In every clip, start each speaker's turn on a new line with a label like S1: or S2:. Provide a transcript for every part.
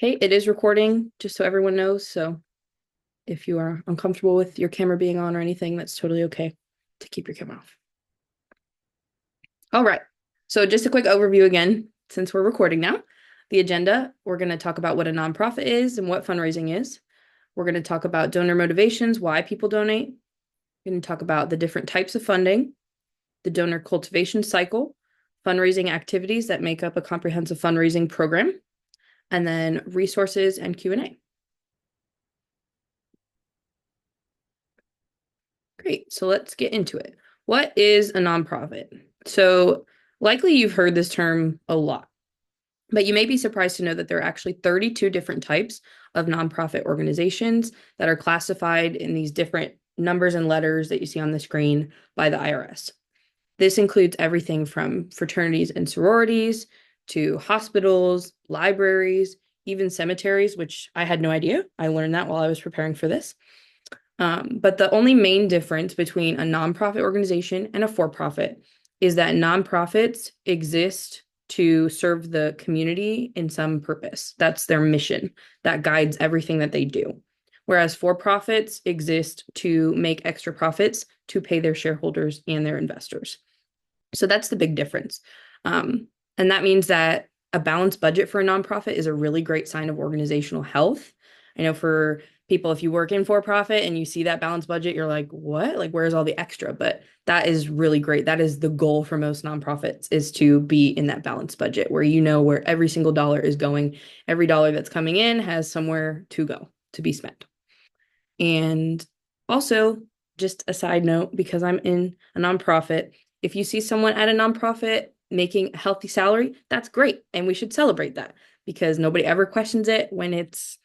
S1: Okay, it is recording, just so everyone knows. So if you are uncomfortable with your camera being on or anything, that's totally okay to keep your camera off. All right. So just a quick overview again, since we're recording now. The agenda, we're going to talk about what a nonprofit is and what fundraising is. We're going to talk about donor motivations, why people donate. We're going to talk about the different types of funding, the donor cultivation cycle, fundraising activities that make up a comprehensive fundraising program, and then resources and Q&A. Great. So let's get into it. What is a nonprofit? So likely you've heard this term a lot, but you may be surprised to know that there are actually 32 different types of nonprofit organizations that are classified in these different numbers and letters that you see on the screen by the IRS. This includes everything from fraternities and sororities to hospitals, libraries, even cemeteries, which I had no idea. I learned that while I was preparing for this. But the only main difference between a nonprofit organization and a for-profit is that nonprofits exist to serve the community in some purpose. That's their mission that guides everything that they do. Whereas for-profits exist to make extra profits to pay their shareholders and their investors. So that's the big difference. And that means that a balanced budget for a nonprofit is a really great sign of organizational health. I know for people, if you work in for profit and you see that balanced budget, you're like, what? Like, where's all the extra? But that is really great. That is the goal for most nonprofits, is to be in that balanced budget where you know where every single dollar is going. Every dollar that's coming in has somewhere to go to be spent. And also, just a side note, because I'm in a nonprofit, if you see someone at a nonprofit making a healthy salary, that's great. And we should celebrate that because nobody ever questions it when it's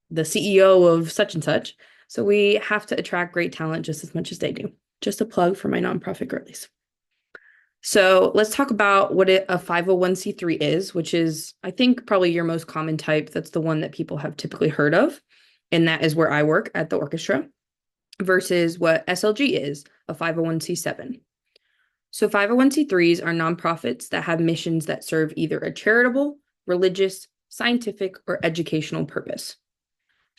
S1: the CEO of such and such. So we have to attract great talent just as much as they do. Just a plug for my nonprofit girlies. So let's talk about what a 501c3 is, which is, I think, probably your most common type. That's the one that people have typically heard of. And that is where I work at the orchestra, versus what SLG is, a 501c7. So 501c3s are nonprofits that have missions that serve either a charitable, religious, scientific, or educational purpose.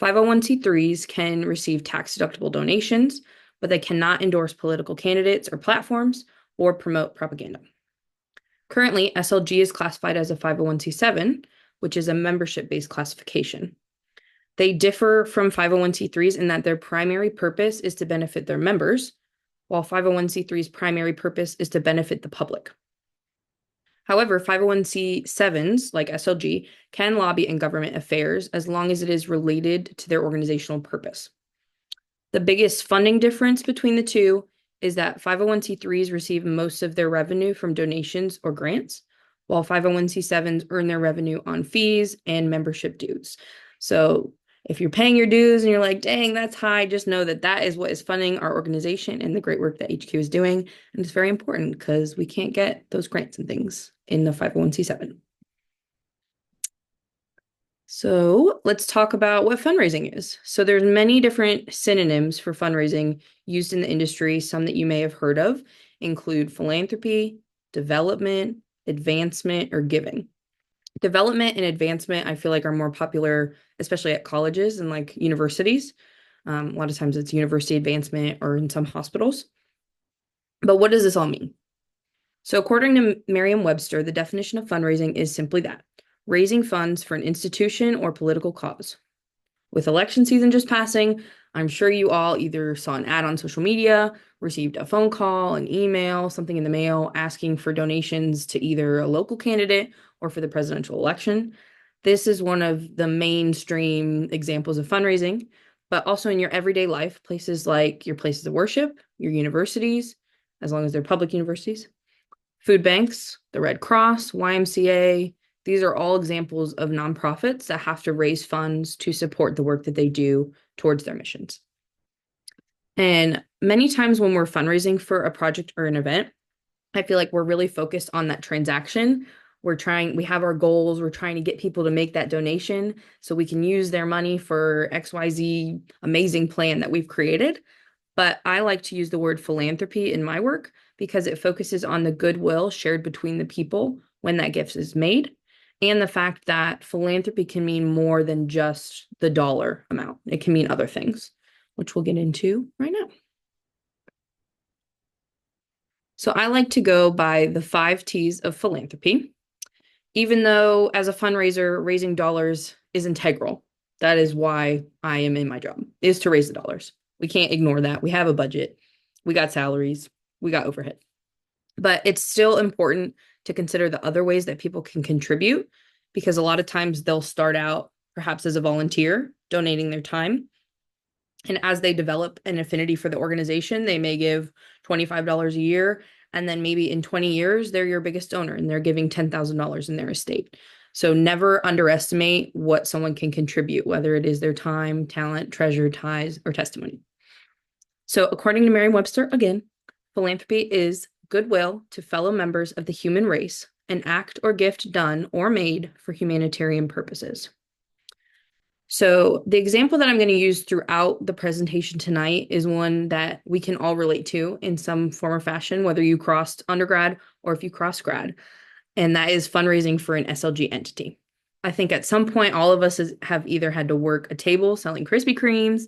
S1: 501c3s can receive tax-deductible donations, but they cannot endorse political candidates or platforms or promote propaganda. Currently, SLG is classified as a 501c7, which is a membership-based classification. They differ from 501c3s in that their primary purpose is to benefit their members, while 501c3's primary purpose is to benefit the public. However, 501c7s, like SLG, can lobby in government affairs as long as it is related to their organizational purpose. The biggest funding difference between the two is that 501c3s receive most of their revenue from donations or grants, while 501c7s earn their revenue on fees and membership dues. So if you're paying your dues and you're like, dang, that's high, just know that that is what is funding our organization and the great work that HQ is doing. And it's very important because we can't get those grants and things in the 501c7. So let's talk about what fundraising is. So there's many different synonyms for fundraising used in the industry. Some that you may have heard of include philanthropy, development, advancement, or giving. Development and advancement, I feel like, are more popular, especially at colleges and like universities. A lot of times it's university advancement or in some hospitals. But what does this all mean? So according to Merriam-Webster, the definition of fundraising is simply that: raising funds for an institution or political cause. With election season just passing, I'm sure you all either saw an ad on social media, received a phone call, an email, something in the mail asking for donations to either a local candidate or for the presidential election. This is one of the mainstream examples of fundraising, but also in your everyday life, places like your places of worship, your universities, as long as they're public universities, food banks, the Red Cross, YMCA. These are all examples of nonprofits that have to raise funds to support the work that they do towards their missions. And many times when we're fundraising for a project or an event, I feel like we're really focused on that transaction. We have our goals, we're trying to get people to make that donation so we can use their money for XYZ amazing plan that we've created. But I like to use the word philanthropy in my work because it focuses on the goodwill shared between the people when that gift is made. and the fact that philanthropy can mean more than just the dollar amount. It can mean other things, which we'll get into right now. So I like to go by the 5 T's of philanthropy, even though as a fundraiser, raising dollars is integral. That is why I am in my job, is to raise the dollars. We can't ignore that. We have a budget. We got salaries. We got overhead. But it's still important to consider the other ways that people can contribute, because a lot of times they'll start out perhaps as a volunteer, donating their time. And as they develop an affinity for the organization, they may give $25 a year. And then maybe in 20 years, they're your biggest donor and they're giving $10,000 in their estate. So never underestimate what someone can contribute, whether it is their time, talent, treasure, ties, or testimony. So according to Merriam-Webster, again, philanthropy is goodwill to fellow members of the human race, an act or gift done or made for humanitarian purposes. So the example that I'm going to use throughout the presentation tonight is one that we can all relate to in some form or fashion, whether you crossed undergrad or if you cross grad, and that is fundraising for an SLG entity. I think at some point, all of us have either had to work a table selling Krispy Kremes,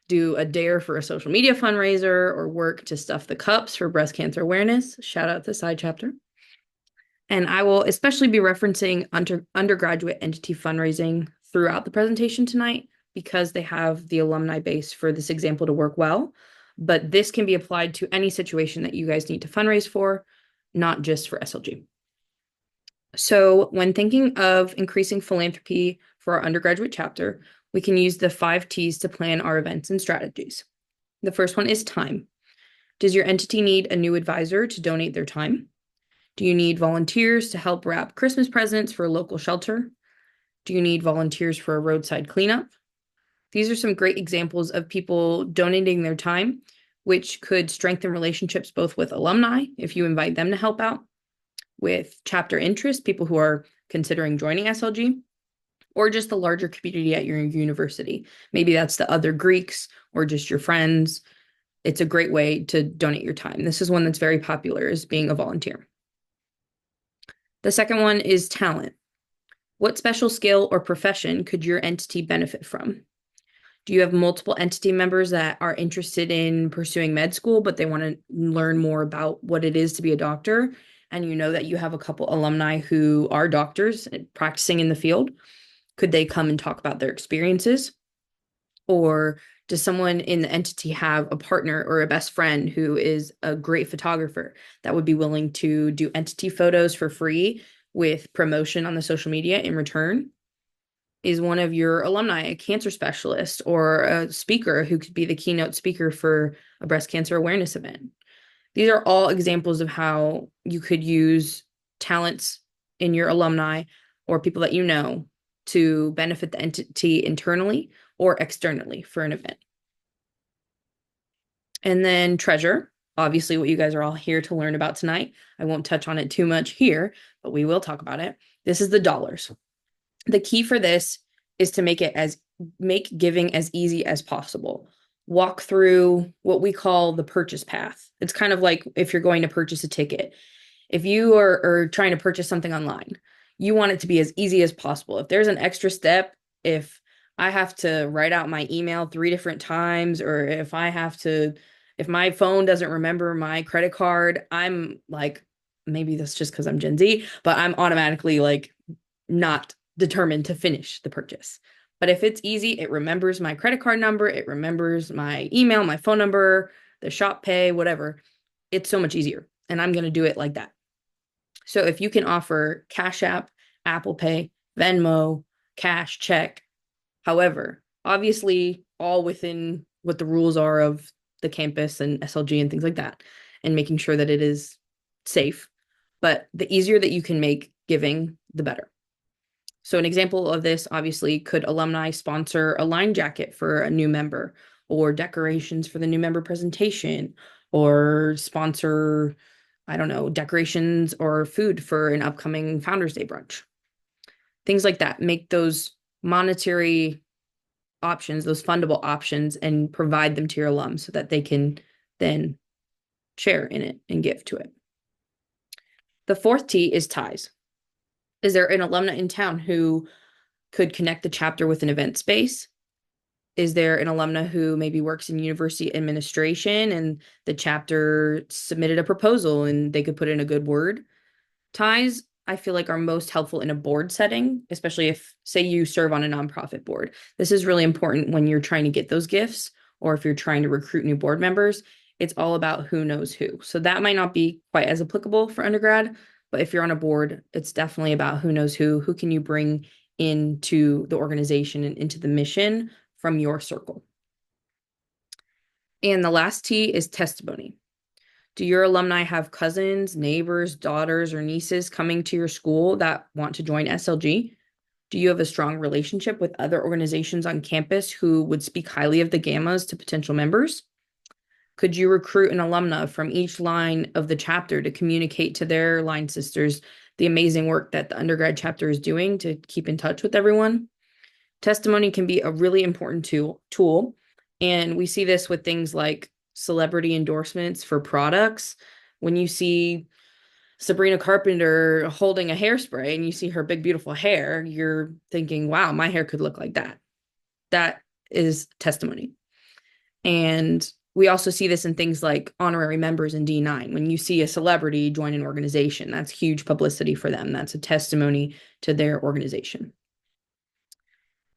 S1: do a dare for a social media fundraiser, or work to stuff the cups for breast cancer awareness. Shout out to Side Chapter. And I will especially be referencing undergraduate entity fundraising throughout the presentation tonight because they have the alumni base for this example to work well. But this can be applied to any situation that you guys need to fundraise for, not just for SLG. So when thinking of increasing philanthropy for our undergraduate chapter, we can use the 5 T's to plan our events and strategies. The first one is time. Does your entity need a new advisor to donate their time? Do you need volunteers to help wrap Christmas presents for a local shelter? Do you need volunteers for a roadside cleanup? These are some great examples of people donating their time, which could strengthen relationships both with alumni, if you invite them to help out, with chapter interest, people who are considering joining SLG, or just the larger community at your university. Maybe that's the other Greeks or just your friends. It's a great way to donate your time. This is one that's very popular, is being a volunteer. The second one is talent. What special skill or profession could your entity benefit from? Do you have multiple entity members that are interested in pursuing med school, but they want to learn more about what it is to be a doctor? And you know that you have a couple alumni who are doctors practicing in the field. Could they come and talk about their experiences? Or does someone in the entity have a partner or a best friend who is a great photographer that would be willing to do entity photos for free with promotion on the social media in return? Is one of your alumni a cancer specialist or a speaker who could be the keynote speaker for a breast cancer awareness event? These are all examples of how you could use talents in your alumni or people that you know to benefit the entity internally or externally for an event. And then treasure, obviously what you guys are all here to learn about tonight. I won't touch on it too much here, but we will talk about it. This is the dollars. The key for this is to make giving as easy as possible. Walk through what we call the purchase path. It's kind of like if you're going to purchase a ticket. If you are trying to purchase something online, you want it to be as easy as possible. If there's an extra step, if I have to write out my email 3 different times, or if my phone doesn't remember my credit card, I'm like, maybe that's just because I'm Gen Z, but I'm automatically like not determined to finish the purchase. But if it's easy, it remembers my credit card number, it remembers my email, my phone number, the shop pay, whatever. It's so much easier. And I'm going to do it like that. So if you can offer Cash App, Apple Pay, Venmo, cash, check, however, obviously all within what the rules are of the campus and SLG and things like that, and making sure that it is safe. But the easier that you can make giving, the better. So an example of this, obviously, could alumni sponsor a line jacket for a new member, or decorations for the new member presentation, or sponsor, I don't know, decorations or food for an upcoming Founders Day brunch. Things like that. Make those monetary options, those fundable options, and provide them to your alums so that they can then share in it and give to it. The 4th T is ties. Is there an alumna in town who could connect the chapter with an event space? Is there an alumna who maybe works in university administration and the chapter submitted a proposal and they could put in a good word? Ties, I feel like, are most helpful in a board setting, especially if, say, you serve on a nonprofit board. This is really important when you're trying to get those gifts or if you're trying to recruit new board members. It's all about who knows who. So that might not be quite as applicable for undergrad, but if you're on a board, it's definitely about who knows who can you bring into the organization and into the mission from your circle. And the last T is testimony. Do your alumni have cousins, neighbors, daughters, or nieces coming to your school that want to join SLG? Do you have a strong relationship with other organizations on campus who would speak highly of the Gammas to potential members? Could you recruit an alumna from each line of the chapter to communicate to their line sisters the amazing work that the undergrad chapter is doing to keep in touch with everyone? Testimony can be a really important tool, and we see this with things like celebrity endorsements for products. When you see Sabrina Carpenter holding a hairspray and you see her big, beautiful hair, you're thinking, wow, my hair could look like that. That is testimony. And we also see this in things like honorary members in D9. When you see a celebrity join an organization, that's huge publicity for them. That's a testimony to their organization.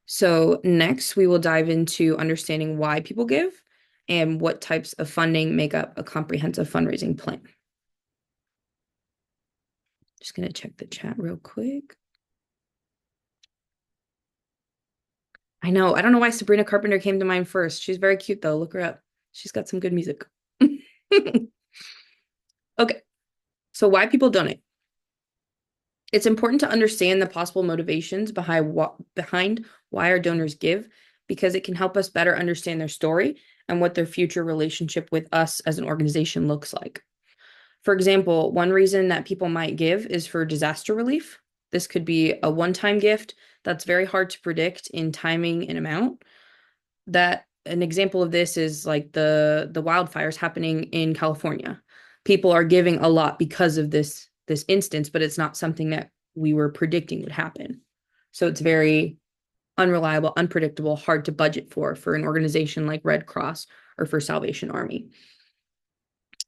S1: So next, we will dive into understanding why people give and what types of funding make up a comprehensive fundraising plan. Just going to check the chat real quick. I know. I don't know why Sabrina Carpenter came to mind first. She's very cute, though. Look her up. She's got some good music. Okay. So why people donate? It's important to understand the possible motivations behind why our donors give, because it can help us better understand their story and what their future relationship with us as an organization looks like. For example, one reason that people might give is for disaster relief. This could be a one-time gift that's very hard to predict in timing and amount. That an example of this is like the wildfires happening in California. People are giving a lot because of this instance, but it's not something that we were predicting would happen. So it's very unreliable, unpredictable, hard to budget for an organization like Red Cross or for Salvation Army.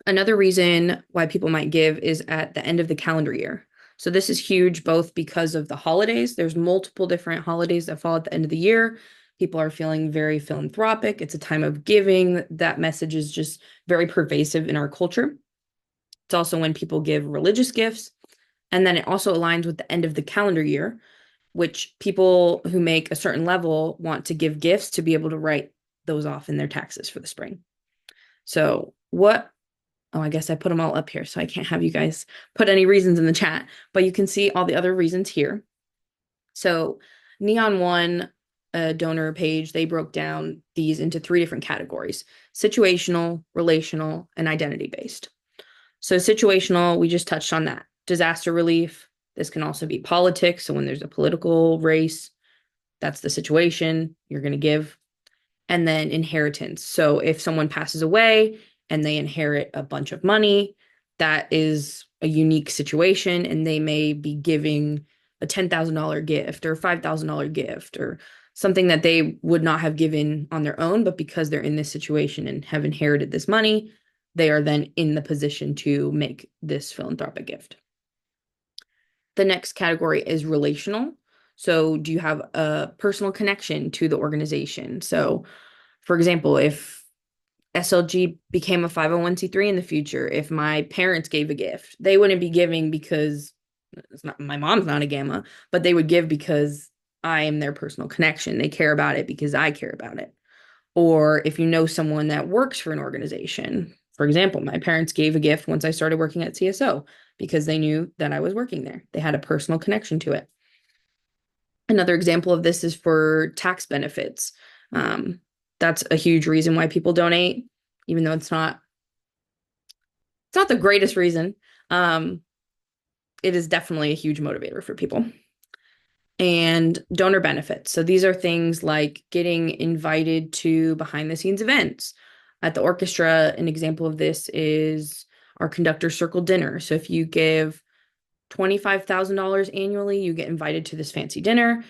S1: Another reason why people might give is at the end of the calendar year. So this is huge, both because of the holidays. There's multiple different holidays that fall at the end of the year. People are feeling very philanthropic. It's a time of giving. That message is just very pervasive in our culture. It's also when people give religious gifts. And then it also aligns with the end of the calendar year, which people who make a certain level want to give gifts to be able to write those off in their taxes for the spring. So I guess I put them all up here, so I can't have you guys put any reasons in the chat, but you can see all the other reasons here. So Neon One, donor page, they broke down these into 3 different categories: situational, relational, and identity-based. So situational, we just touched on that. Disaster relief. This can also be politics. So when there's a political race, that's the situation you're going to give. And then inheritance. So if someone passes away and they inherit a bunch of money, that is a unique situation, and they may be giving a $10,000 gift or a $5,000 gift or something that they would not have given on their own, but because they're in this situation and have inherited this money, they are then in the position to make this philanthropic gift. The next category is relational. So do you have a personal connection to the organization? So, for example, if SLG became a 501c3 in the future, if my parents gave a gift, they wouldn't be giving because my mom's not a Gamma, but they would give because I am their personal connection. They care about it because I care about it. Or if you know someone that works for an organization, for example, my parents gave a gift once I started working at CSO because they knew that I was working there. They had a personal connection to it. Another example of this is for tax benefits. That's a huge reason why people donate, even though it's not the greatest reason. It is definitely a huge motivator for people. And donor benefits. So these are things like getting invited to behind the scenes events. At the orchestra, an example of this is our conductor circle dinner. So if you give $25,000 annually, you get invited to this fancy dinner.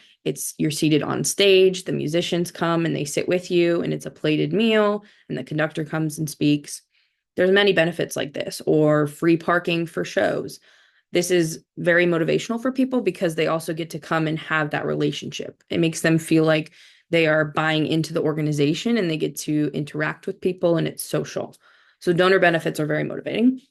S1: You're seated on stage, the musicians come and they sit with you, and it's a plated meal, and the conductor comes and speaks. There's many benefits like this, or free parking for shows. This is very motivational for people because they also get to come and have that relationship. It makes them feel like they are buying into the organization and they get to interact with people, and it's social. So donor benefits are very motivating.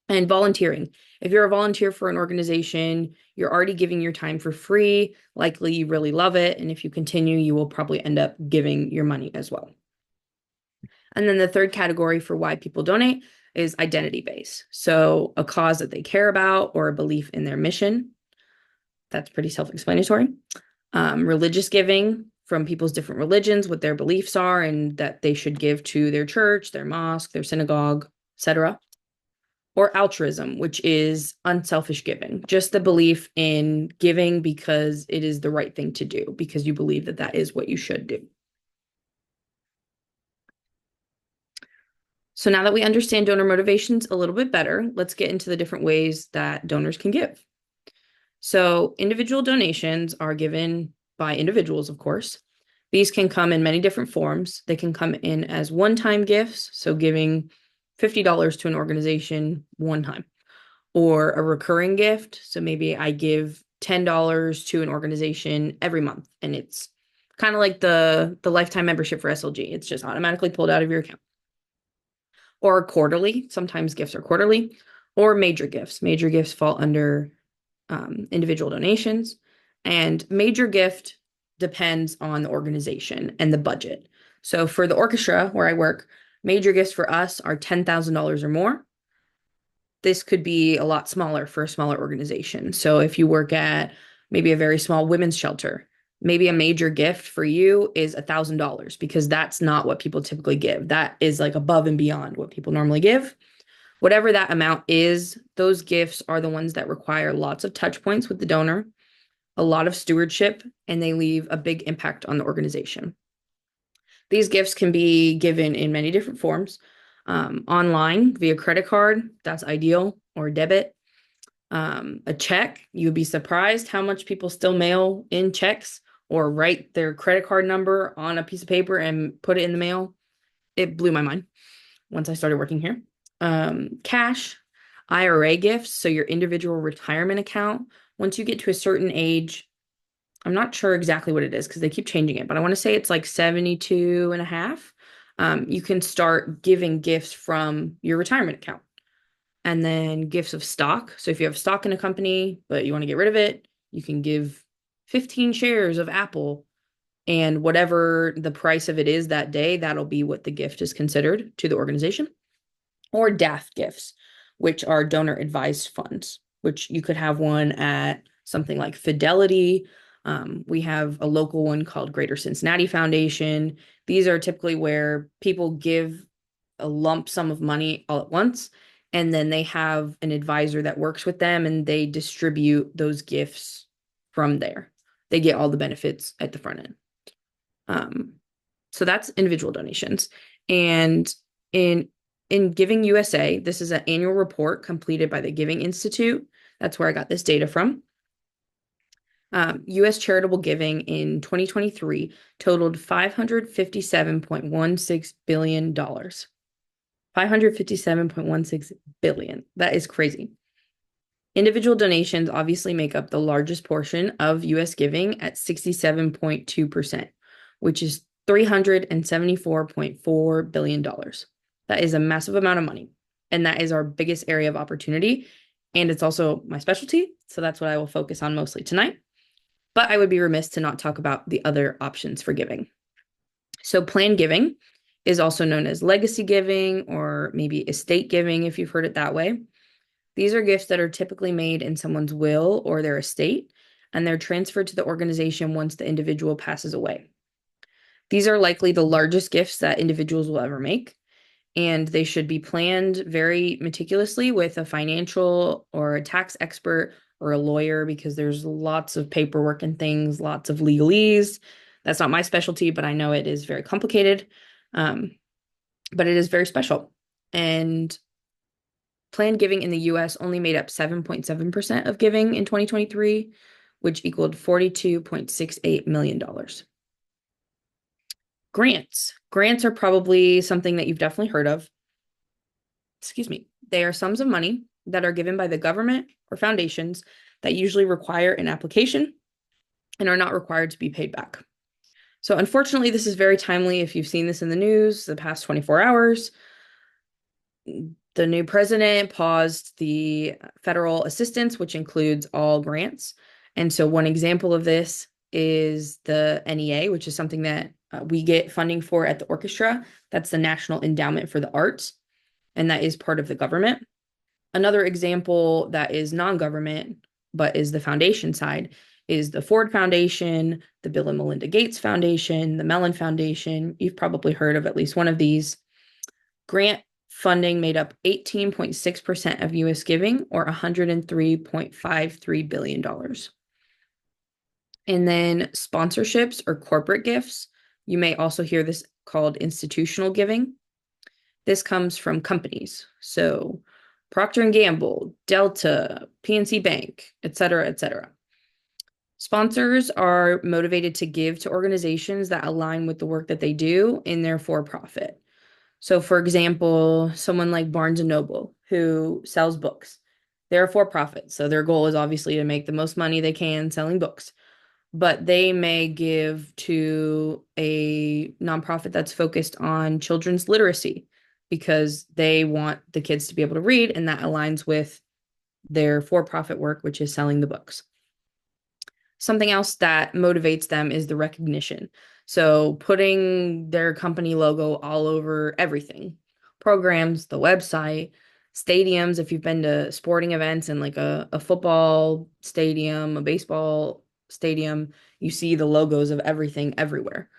S1: And volunteering. If you're a volunteer for an organization, you're already giving your time for free. Likely you really love it. And if you continue, you will probably end up giving your money as well. And then the third category for why people donate is identity based. So a cause that they care about or a belief in their mission. That's pretty self-explanatory. Religious giving from people's different religions, what their beliefs are, and that they should give to their church, their mosque, their synagogue, etc. Or altruism, which is unselfish giving, just the belief in giving because it is the right thing to do, because you believe that that is what you should do. So now that we understand donor motivations a little bit better, let's get into the different ways that donors can give. So individual donations are given by individuals, of course. These can come in many different forms. They can come in as one-time gifts, so giving $50 to an organization one time, or a recurring gift. So maybe I give $10 to an organization every month, and it's kind of like the lifetime membership for SLG. It's just automatically pulled out of your account. Or quarterly. Sometimes gifts are quarterly, or major gifts. Major gifts fall under individual donations, and major gift depends on the organization and the budget. So for the orchestra where I work, major gifts for us are $10,000 or more. This could be a lot smaller for a smaller organization. So if you work at maybe a very small women's shelter, maybe a major gift for you is $1,000, because that's not what people typically give. That is like above and beyond what people normally give. Whatever that amount is, those gifts are the ones that require lots of touch points with the donor, a lot of stewardship, and they leave a big impact on the organization. These gifts can be given in many different forms. Online via credit card, that's ideal, or debit. A check, you'd be surprised how much people still mail in checks or write their credit card number on a piece of paper and put it in the mail. It blew my mind once I started working here. Cash, IRA gifts, so your individual retirement account. Once you get to a certain age, I'm not sure exactly what it is because they keep changing it, but I want to say it's like 72 and a half. You can start giving gifts from your retirement account. And then gifts of stock. So if you have stock in a company, but you want to get rid of it, you can give 15 shares of Apple, and whatever the price of it is that day, that'll be what the gift is considered to the organization. Or DAF gifts, which are donor advised funds, which you could have one at something like Fidelity. We have a local one called Greater Cincinnati Foundation. These are typically where people give a lump sum of money all at once, and then they have an advisor that works with them, and they distribute those gifts from there. They get all the benefits at the front end. So that's individual donations. And in Giving USA, this is an annual report completed by the Giving Institute. That's where I got this data from. U.S. charitable giving in 2023 totaled $557.16 billion. $557.16 billion. That is crazy. Individual donations obviously make up the largest portion of U.S. giving at 67.2%, which is $374.4 billion. That is a massive amount of money, and that is our biggest area of opportunity, and it's also my specialty, so that's what I will focus on mostly tonight. But I would be remiss to not talk about the other options for giving. So planned giving is also known as legacy giving, or maybe estate giving if you've heard it that way. These are gifts that are typically made in someone's will or their estate, and they're transferred to the organization once the individual passes away. These are likely the largest gifts that individuals will ever make, and they should be planned very meticulously with a financial or a tax expert or a lawyer, because there's lots of paperwork and things, lots of legalese. That's not my specialty, but I know it is very complicated, but it is very special. And Planned giving in the US only made up 7.7% of giving in 2023, which equaled $42.68 million. Grants. Grants are probably something that you've definitely heard of. Excuse me. They are sums of money that are given by the government or foundations that usually require an application and are not required to be paid back. So, unfortunately, this is very timely if you've seen this in the news the past 24 hours. The new president paused the federal assistance, which includes all grants. And so, one example of this is the NEA, which is something that we get funding for at the orchestra. That's the National Endowment for the Arts, and that is part of the government. Another example that is non-government, but is the foundation side, is the Ford Foundation, the Bill and Melinda Gates Foundation, the Mellon Foundation. You've probably heard of at least one of these. Grant funding made up 18.6% of US giving, or $103.53 billion. And then sponsorships or corporate gifts. You may also hear this called institutional giving. This comes from companies. So Procter & Gamble, Delta, PNC Bank, et cetera, et cetera. Sponsors are motivated to give to organizations that align with the work that they do in their for-profit. So, for example, someone like Barnes and Noble, who sells books, they're for profit. So their goal is obviously to make the most money they can selling books. But they may give to a nonprofit that's focused on children's literacy because they want the kids to be able to read, and that aligns with their for-profit work, which is selling the books. Something else that motivates them is the recognition. So putting their company logo all over everything, programs, the website, stadiums. If you've been to sporting events and like a football stadium, a baseball stadium, you see the logos of everything everywhere.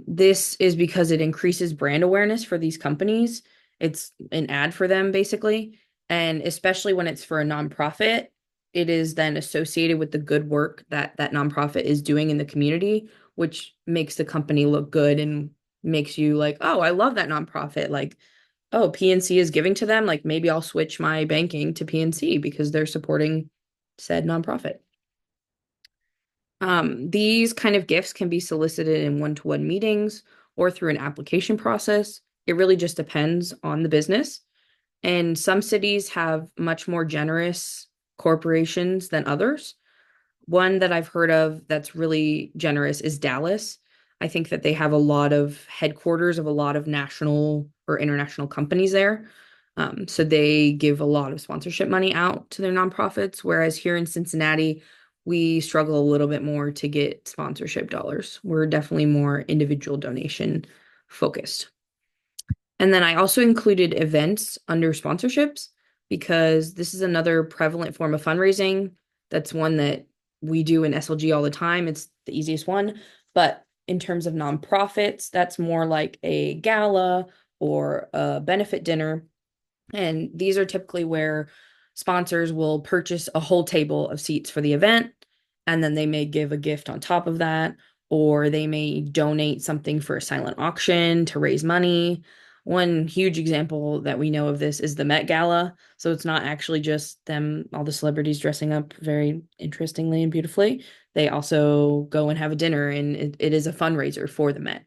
S1: This is because it increases brand awareness for these companies. It's an ad for them, basically. And especially when it's for a nonprofit, it is then associated with the good work that that nonprofit is doing in the community, which makes the company look good and makes you like, oh, I love that nonprofit. Like, oh, PNC is giving to them. Like, maybe I'll switch my banking to PNC because they're supporting said nonprofit. These kind of gifts can be solicited in one-to-one meetings or through an application process. It really just depends on the business. And some cities have much more generous corporations than others. One that I've heard of that's really generous is Dallas. I think that they have a lot of headquarters of a lot of national or international companies there. So they give a lot of sponsorship money out to their nonprofits, whereas here in Cincinnati, we struggle a little bit more to get sponsorship dollars. We're definitely more individual donation focused. And then I also included events under sponsorships because this is another prevalent form of fundraising. That's one that we do in SLG all the time. It's the easiest one. But in terms of nonprofits, that's more like a gala or a benefit dinner. And these are typically where sponsors will purchase a whole table of seats for the event, and then they may give a gift on top of that, or they may donate something for a silent auction to raise money. One huge example that we know of this is the Met Gala. So it's not actually just them, all the celebrities dressing up very interestingly and beautifully. They also go and have a dinner, and it is a fundraiser for the Met.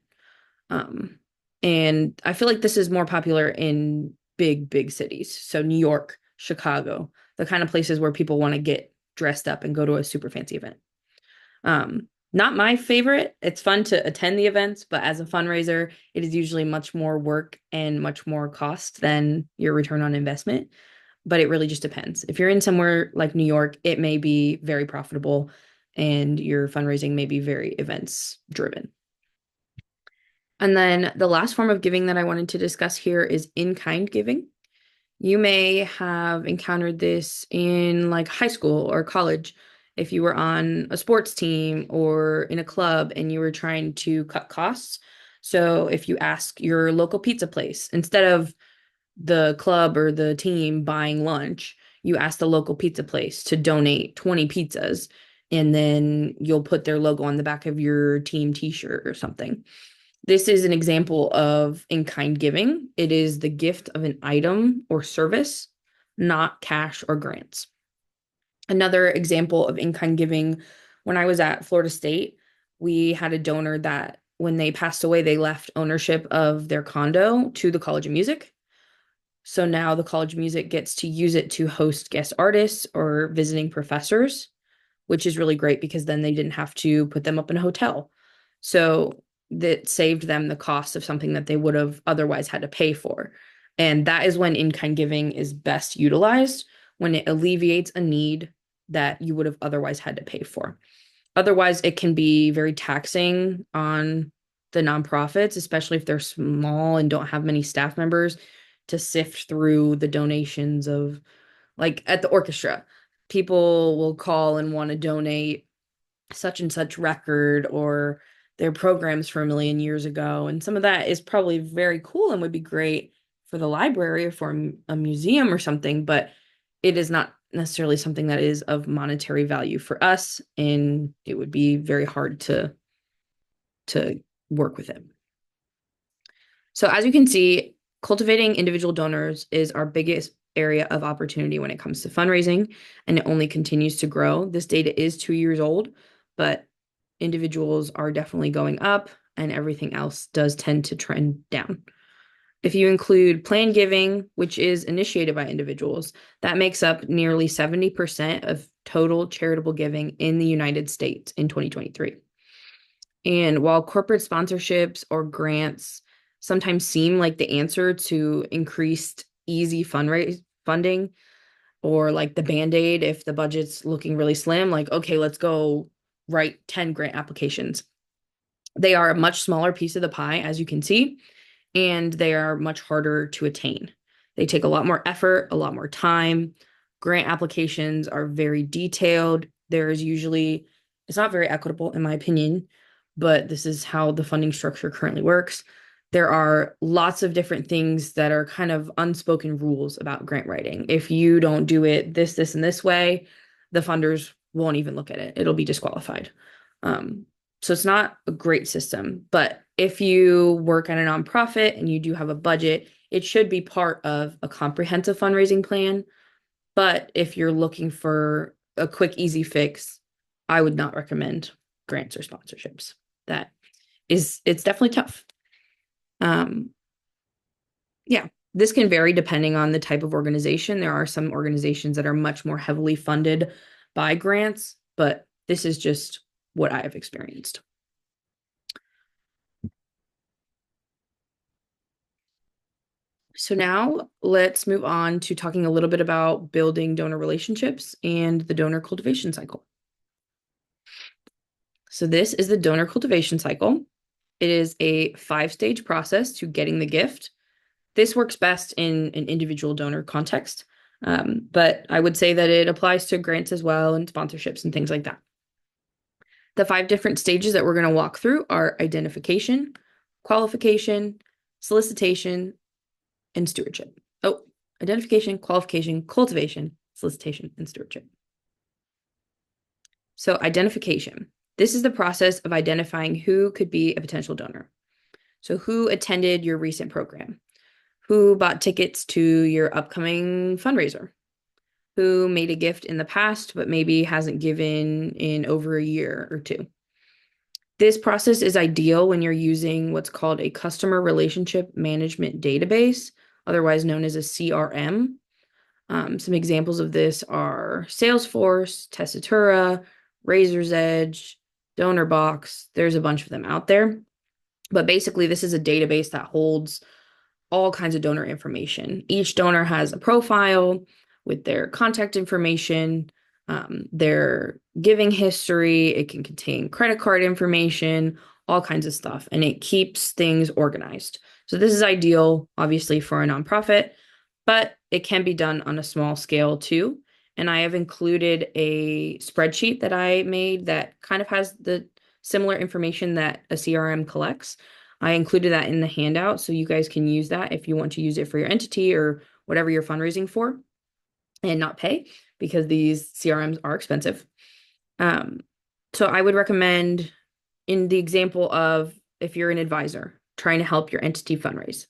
S1: Um, and I feel like this is more popular in big cities. So New York, Chicago, the kind of places where people want to get dressed up and go to a super fancy event. Not my favorite. It's fun to attend the events, but as a fundraiser, it is usually much more work and much more cost than your return on investment. But it really just depends. If you're in somewhere like New York, it may be very profitable and your fundraising may be very events driven. And then the last form of giving that I wanted to discuss here is in-kind giving. You may have encountered this in like high school or college if you were on a sports team or in a club and you were trying to cut costs. So if you ask your local pizza place, instead of the club or the team buying lunch, you ask the local pizza place to donate 20 pizzas, and then you'll put their logo on the back of your team t-shirt or something. This is an example of in-kind giving. It is the gift of an item or service not cash or grants. Another example of in-kind giving, when I was at Florida State, we had a donor that when they passed away, they left ownership of their condo to the College of Music. So now the College of Music gets to use it to host guest artists or visiting professors, which is really great because then they didn't have to put them up in a hotel. So that saved them the cost of something that they would have otherwise had to pay for. And that is when in-kind giving is best utilized, when it alleviates a need that you would have otherwise had to pay for. Otherwise, it can be very taxing on the nonprofits, especially if they're small and don't have many staff members to sift through the donations of, like at the orchestra, people will call and want to donate such and such record or their programs for a million years ago. And some of that is probably very cool and would be great for the library or for a museum or something, but it is not necessarily something that is of monetary value for us, and it would be very hard to work with it. So as you can see, cultivating individual donors is our biggest area of opportunity when it comes to fundraising, and it only continues to grow. This data is 2 years old, but individuals are definitely going up, and everything else does tend to trend down. If you include planned giving, which is initiated by individuals, that makes up nearly 70% of total charitable giving in the United States in 2023. And while corporate sponsorships or grants sometimes seem like the answer to increased easy funding, or like the band-aid if the budget's looking really slim, like, okay, let's go write 10 grant applications. They are a much smaller piece of the pie, as you can see, and they are much harder to attain. They take a lot more effort, a lot more time. Grant applications are very detailed. There is usually, it's not very equitable in my opinion, but this is how the funding structure currently works. There are lots of different things that are kind of unspoken rules about grant writing. If you don't do it this, and this way, the funders won't even look at it. It'll be disqualified. So it's not a great system, but if you work at a nonprofit and you do have a budget, it should be part of a comprehensive fundraising plan. But if you're looking for a quick, easy fix, I would not recommend grants or sponsorships. It's definitely tough. Yeah, this can vary depending on the type of organization. There are some organizations that are much more heavily funded by grants, but this is just what I have experienced. So now let's move on to talking a little bit about building donor relationships and the donor cultivation cycle. So this is the donor cultivation cycle. It is a 5-stage process to getting the gift. This works best in an individual donor context, but I would say that it applies to grants as well and sponsorships and things like that. The 5 different stages that we're going to walk through are identification, qualification, solicitation, and stewardship. Oh, identification, qualification, cultivation, solicitation, and stewardship. So identification. This is the process of identifying who could be a potential donor. So who attended your recent program? Who bought tickets to your upcoming fundraiser? Who made a gift in the past but maybe hasn't given in over a year or two? This process is ideal when you're using what's called a customer relationship management database, otherwise known as a CRM. Some examples of this are Salesforce, Tessitura, Razor's Edge, DonorBox. There's a bunch of them out there. But basically, this is a database that holds all kinds of donor information. Each donor has a profile with their contact information, their giving history. It can contain credit card information, all kinds of stuff, and it keeps things organized. So this is ideal, obviously, for a nonprofit, but it can be done on a small scale too. And I have included a spreadsheet that I made that kind of has the similar information that a CRM collects. I included that in the handout, so you guys can use that if you want to use it for your entity or whatever you're fundraising for and not pay, because these CRMs are expensive. So I would recommend, in the example of if you're an advisor trying to help your entity fundraise,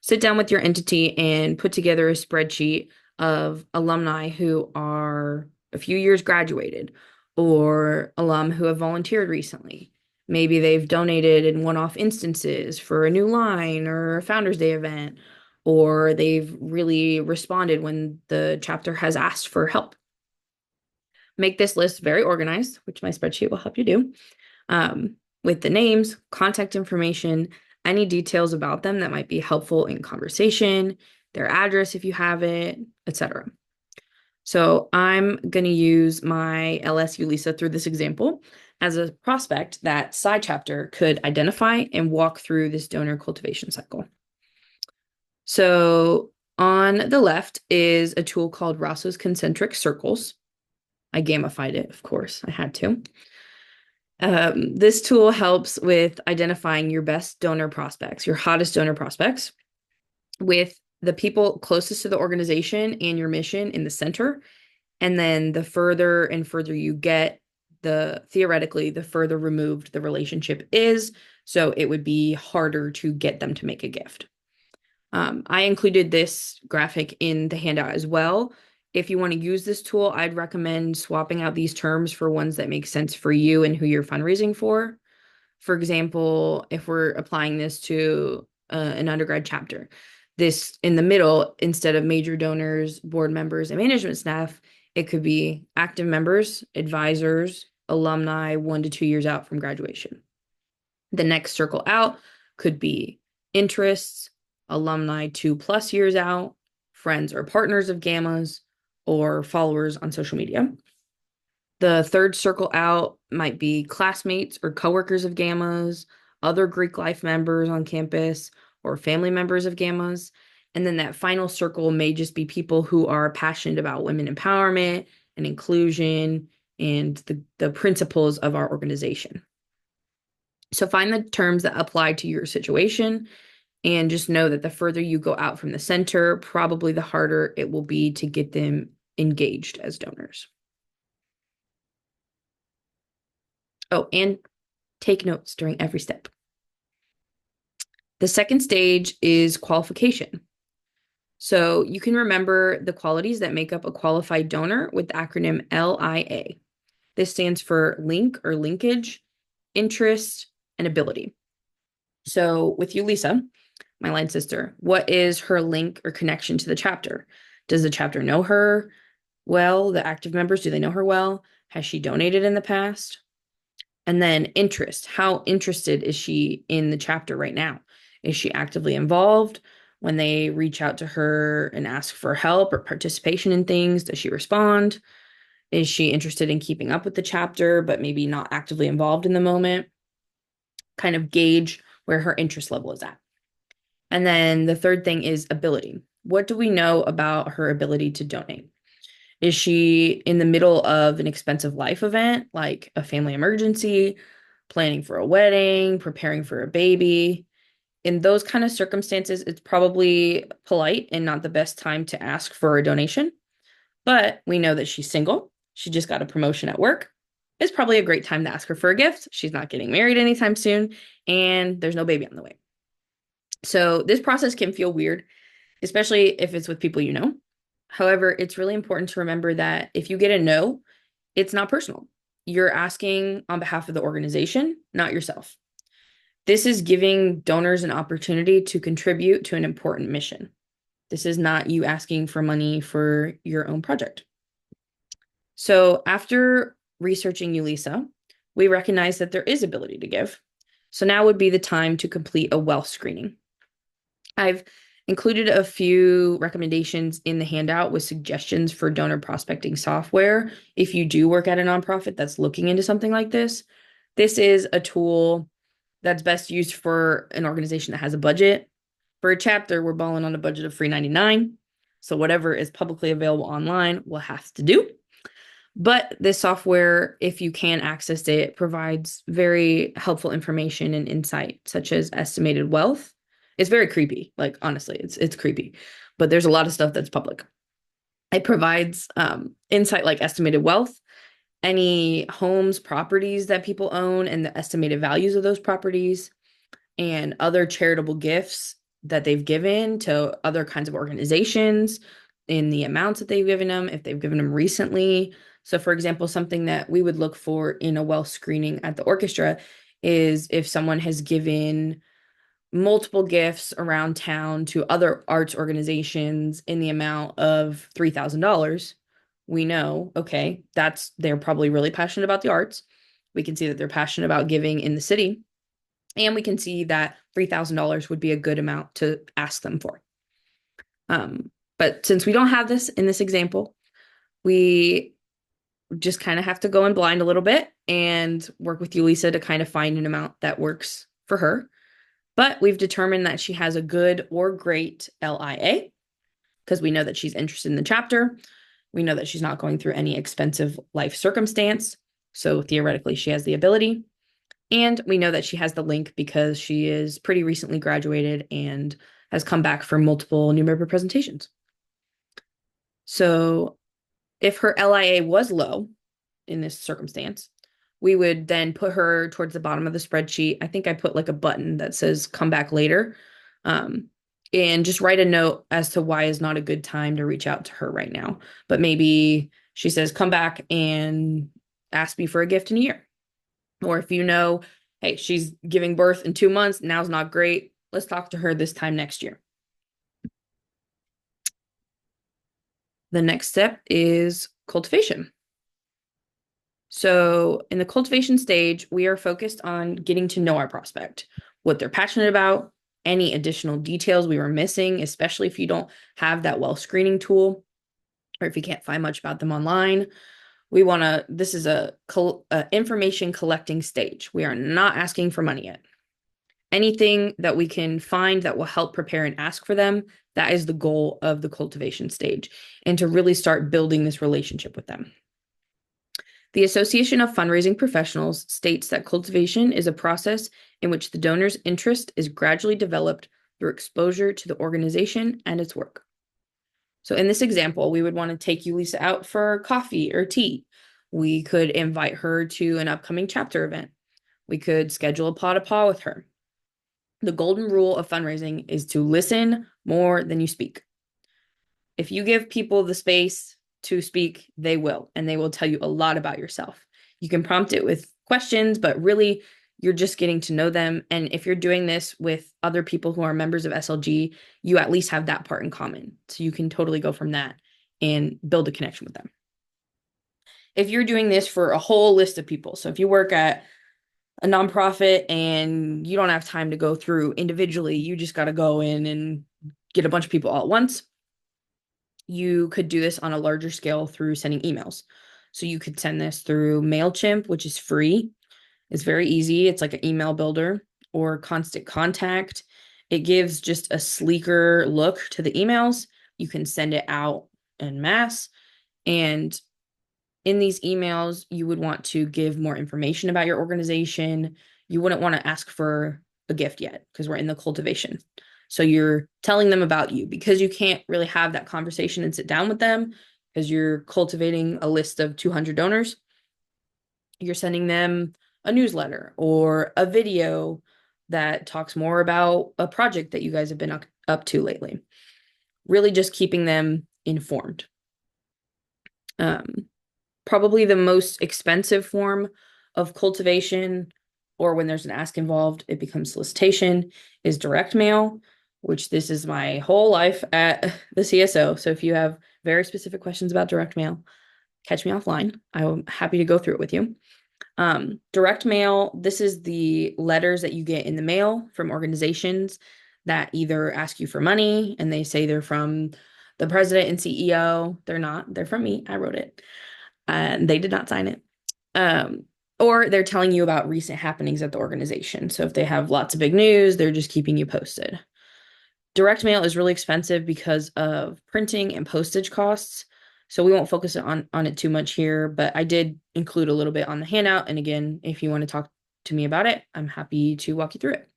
S1: sit down with your entity and put together a spreadsheet of alumni who are a few years graduated or alum who have volunteered recently. Maybe they've donated in one-off instances for a new line or a Founders Day event, or they've really responded when the chapter has asked for help. Make this list very organized, which my spreadsheet will help you do, with the names, contact information, any details about them that might be helpful in conversation, their address if you have it, etc. So I'm going to use my LSU Lisa through this example as a prospect that side chapter could identify and walk through this donor cultivation cycle. So on the left is a tool called Rosso's concentric circles. I gamified it, of course, I had to. This tool helps with identifying your best donor prospects, your hottest donor prospects, with the people closest to the organization and your mission in the center. And then the further and further you get, theoretically, the further removed the relationship is. So it would be harder to get them to make a gift. I included this graphic in the handout as well. If you want to use this tool, I'd recommend swapping out these terms for ones that make sense for you and who you're fundraising for. For example, if we're applying this to an undergrad chapter, this in the middle, instead of major donors, board members, and management staff, it could be active members, advisors, alumni 1 to 2 years out from graduation. The next circle out could be interests, alumni 2+ years out, friends or partners of gammas, or followers on social media. The third circle out might be classmates or coworkers of gammas, other Greek life members on campus, or family members of gammas. And then that final circle may just be people who are passionate about women empowerment and inclusion and the principles of our organization. So find the terms that apply to your situation and just know that the further you go out from the center, probably the harder it will be to get them engaged as donors. Oh, and take notes during every step. The second stage is qualification. So you can remember the qualities that make up a qualified donor with the acronym LIA. This stands for link or linkage, interest, and ability. So with you, Lisa, my line sister, what is her link or connection to the chapter? Does the chapter know her well? The active members, do they know her well? Has she donated in the past? And then interest. How interested is she in the chapter right now? Is she actively involved? When they reach out to her and ask for help or participation in things, does she respond? Is she interested in keeping up with the chapter, but maybe not actively involved in the moment? Kind of gauge where her interest level is at. And then the third thing is ability. What do we know about her ability to donate? Is she in the middle of an expensive life event, like a family emergency, planning for a wedding, preparing for a baby? In those kind of circumstances, it's probably polite and not the best time to ask for a donation. But we know that she's single. She just got a promotion at work. It's probably a great time to ask her for a gift. She's not getting married anytime soon, and there's no baby on the way. So this process can feel weird, especially if it's with people you know. However, it's really important to remember that if you get a no, it's not personal. You're asking on behalf of the organization, not yourself. This is giving donors an opportunity to contribute to an important mission. This is not you asking for money for your own project. So after researching you, Lisa, we recognize that there is ability to give. So now would be the time to complete a wealth screening. I've included a few recommendations in the handout with suggestions for donor prospecting software. If you do work at a nonprofit that's looking into something like this, this is a tool that's best used for an organization that has a budget. For a chapter, we're balling on a budget of $3.99. So whatever is publicly available online, we'll have to do. But this software, if you can access it, provides very helpful information and insight, such as estimated wealth. It's very creepy. Like, honestly, it's creepy. But there's a lot of stuff that's public. It provides insight like estimated wealth, any homes, properties that people own, and the estimated values of those properties, and other charitable gifts that they've given to other kinds of organizations. in the amounts that they've given them, if they've given them recently. So, for example, something that we would look for in a wealth screening at the orchestra is if someone has given multiple gifts around town to other arts organizations in the amount of $3,000, we know, okay, they're probably really passionate about the arts. We can see that they're passionate about giving in the city, and we can see that $3,000 would be a good amount to ask them for. But since we don't have this in this example, we just kind of have to go in blind a little bit and work with you, Lisa, to kind of find an amount that works for her. But we've determined that she has a good or great LIA because we know that she's interested in the chapter. We know that she's not going through any expensive life circumstance. So theoretically, she has the ability. And we know that she has the link because she is pretty recently graduated and has come back for multiple new member presentations. So if her LIA was low in this circumstance, we would then put her towards the bottom of the spreadsheet. I think I put like a button that says come back later. And just write a note as to why is not a good time to reach out to her right now. But maybe she says, come back and ask me for a gift in a year. Or if you know, hey, she's giving birth in 2 months, now's not great. Let's talk to her this time next year. The next step is cultivation. So in the cultivation stage, we are focused on getting to know our prospect, what they're passionate about, any additional details we were missing, especially if you don't have that wealth screening tool or if you can't find much about them online. This is a information collecting stage. We are not asking for money yet. Anything that we can find that will help prepare and ask for them, that is the goal of the cultivation stage, and to really start building this relationship with them. The Association of Fundraising Professionals states that cultivation is a process in which the donor's interest is gradually developed through exposure to the organization and its work. So in this example, we would want to take you, Lisa, out for coffee or tea. We could invite her to an upcoming chapter event. We could schedule a pot of paw with her. The golden rule of fundraising is to listen more than you speak. If you give people the space to speak, they will, and they will tell you a lot about yourself. You can prompt it with questions, but really you're just getting to know them. And if you're doing this with other people who are members of SLG, you at least have that part in common. So you can totally go from that and build a connection with them. If you're doing this for a whole list of people, so if you work at a nonprofit and you don't have time to go through individually, you just got to go in and get a bunch of people all at once, you could do this on a larger scale through sending emails. So you could send this through MailChimp, which is free. It's very easy. It's like an email builder, or Constant Contact. It gives just a sleeker look to the emails. You can send it out en masse. And in these emails, you would want to give more information about your organization. You wouldn't want to ask for a gift yet because we're in the cultivation. So you're telling them about you because you can't really have that conversation and sit down with them because you're cultivating a list of 200 donors. You're sending them a newsletter or a video that talks more about a project that you guys have been up to lately. Really just keeping them informed. Probably the most expensive form of cultivation, or when there's an ask involved, it becomes solicitation, is direct mail, which this is my whole life at the CSO. So if you have very specific questions about direct mail, catch me offline. I'm happy to go through it with you. Direct mail, this is the letters that you get in the mail from organizations that either ask you for money and they say they're from the president and CEO. They're not, they're from me. I wrote it. And they did not sign it. Or they're telling you about recent happenings at the organization. So if they have lots of big news, they're just keeping you posted. Direct mail is really expensive because of printing and postage costs. So we won't focus on it too much here, but I did include a little bit on the handout. And again, if you want to talk to me about it, I'm happy to walk you through it.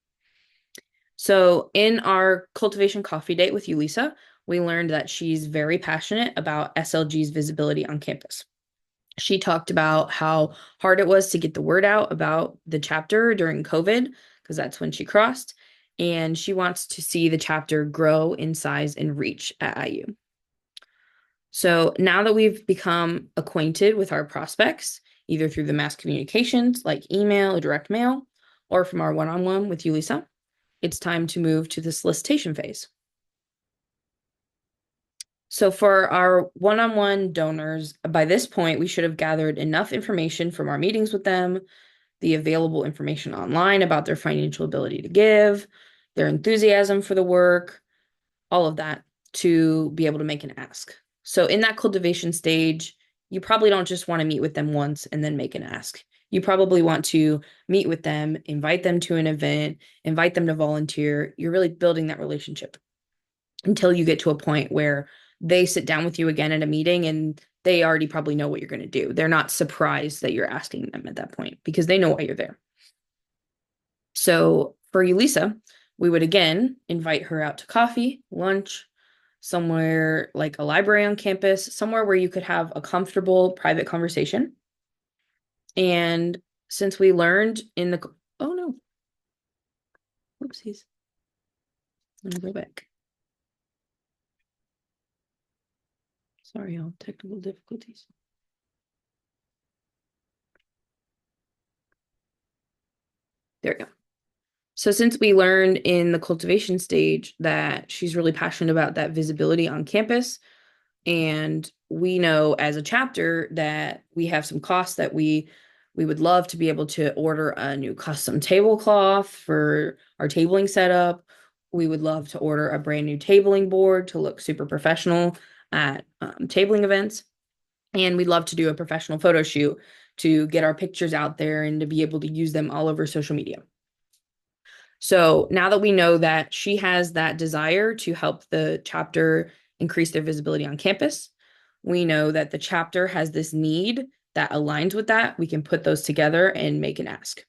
S1: So in our cultivation coffee date with you, Lisa, we learned that she's very passionate about SLG's visibility on campus. She talked about how hard it was to get the word out about the chapter during COVID, because that's when she crossed. And she wants to see the chapter grow in size and reach at IU. So now that we've become acquainted with our prospects, either through the mass communications like email or direct mail, or from our one-on-one with you, Lisa, it's time to move to the solicitation phase. So for our one-on-one donors, by this point, we should have gathered enough information from our meetings with them, the available information online about their financial ability to give, their enthusiasm for the work, all of that to be able to make an ask. So in that cultivation stage, you probably don't just want to meet with them once and then make an ask. You probably want to meet with them, invite them to an event, invite them to volunteer. You're really building that relationship until you get to a point where they sit down with you again at a meeting and they already probably know what you're going to do. They're not surprised that you're asking them at that point because they know why you're there. So for you, Lisa, we would again invite her out to coffee, lunch, somewhere like a library on campus, somewhere where you could have a comfortable private conversation. And since we learned in the, oh no, whoopsies, let me go back. Sorry, all technical difficulties. There we go. So since we learned in the cultivation stage that she's really passionate about that visibility on campus, and we know as a chapter that we have some costs that we would love to be able to order a new custom tablecloth for our tabling setup. We would love to order a brand new tabling board to look super professional at tabling events. And we'd love to do a professional photo shoot to get our pictures out there and to be able to use them all over social media. So now that we know that she has that desire to help the chapter increase their visibility on campus, we know that the chapter has this need that aligns with that. We can put those together and make an ask.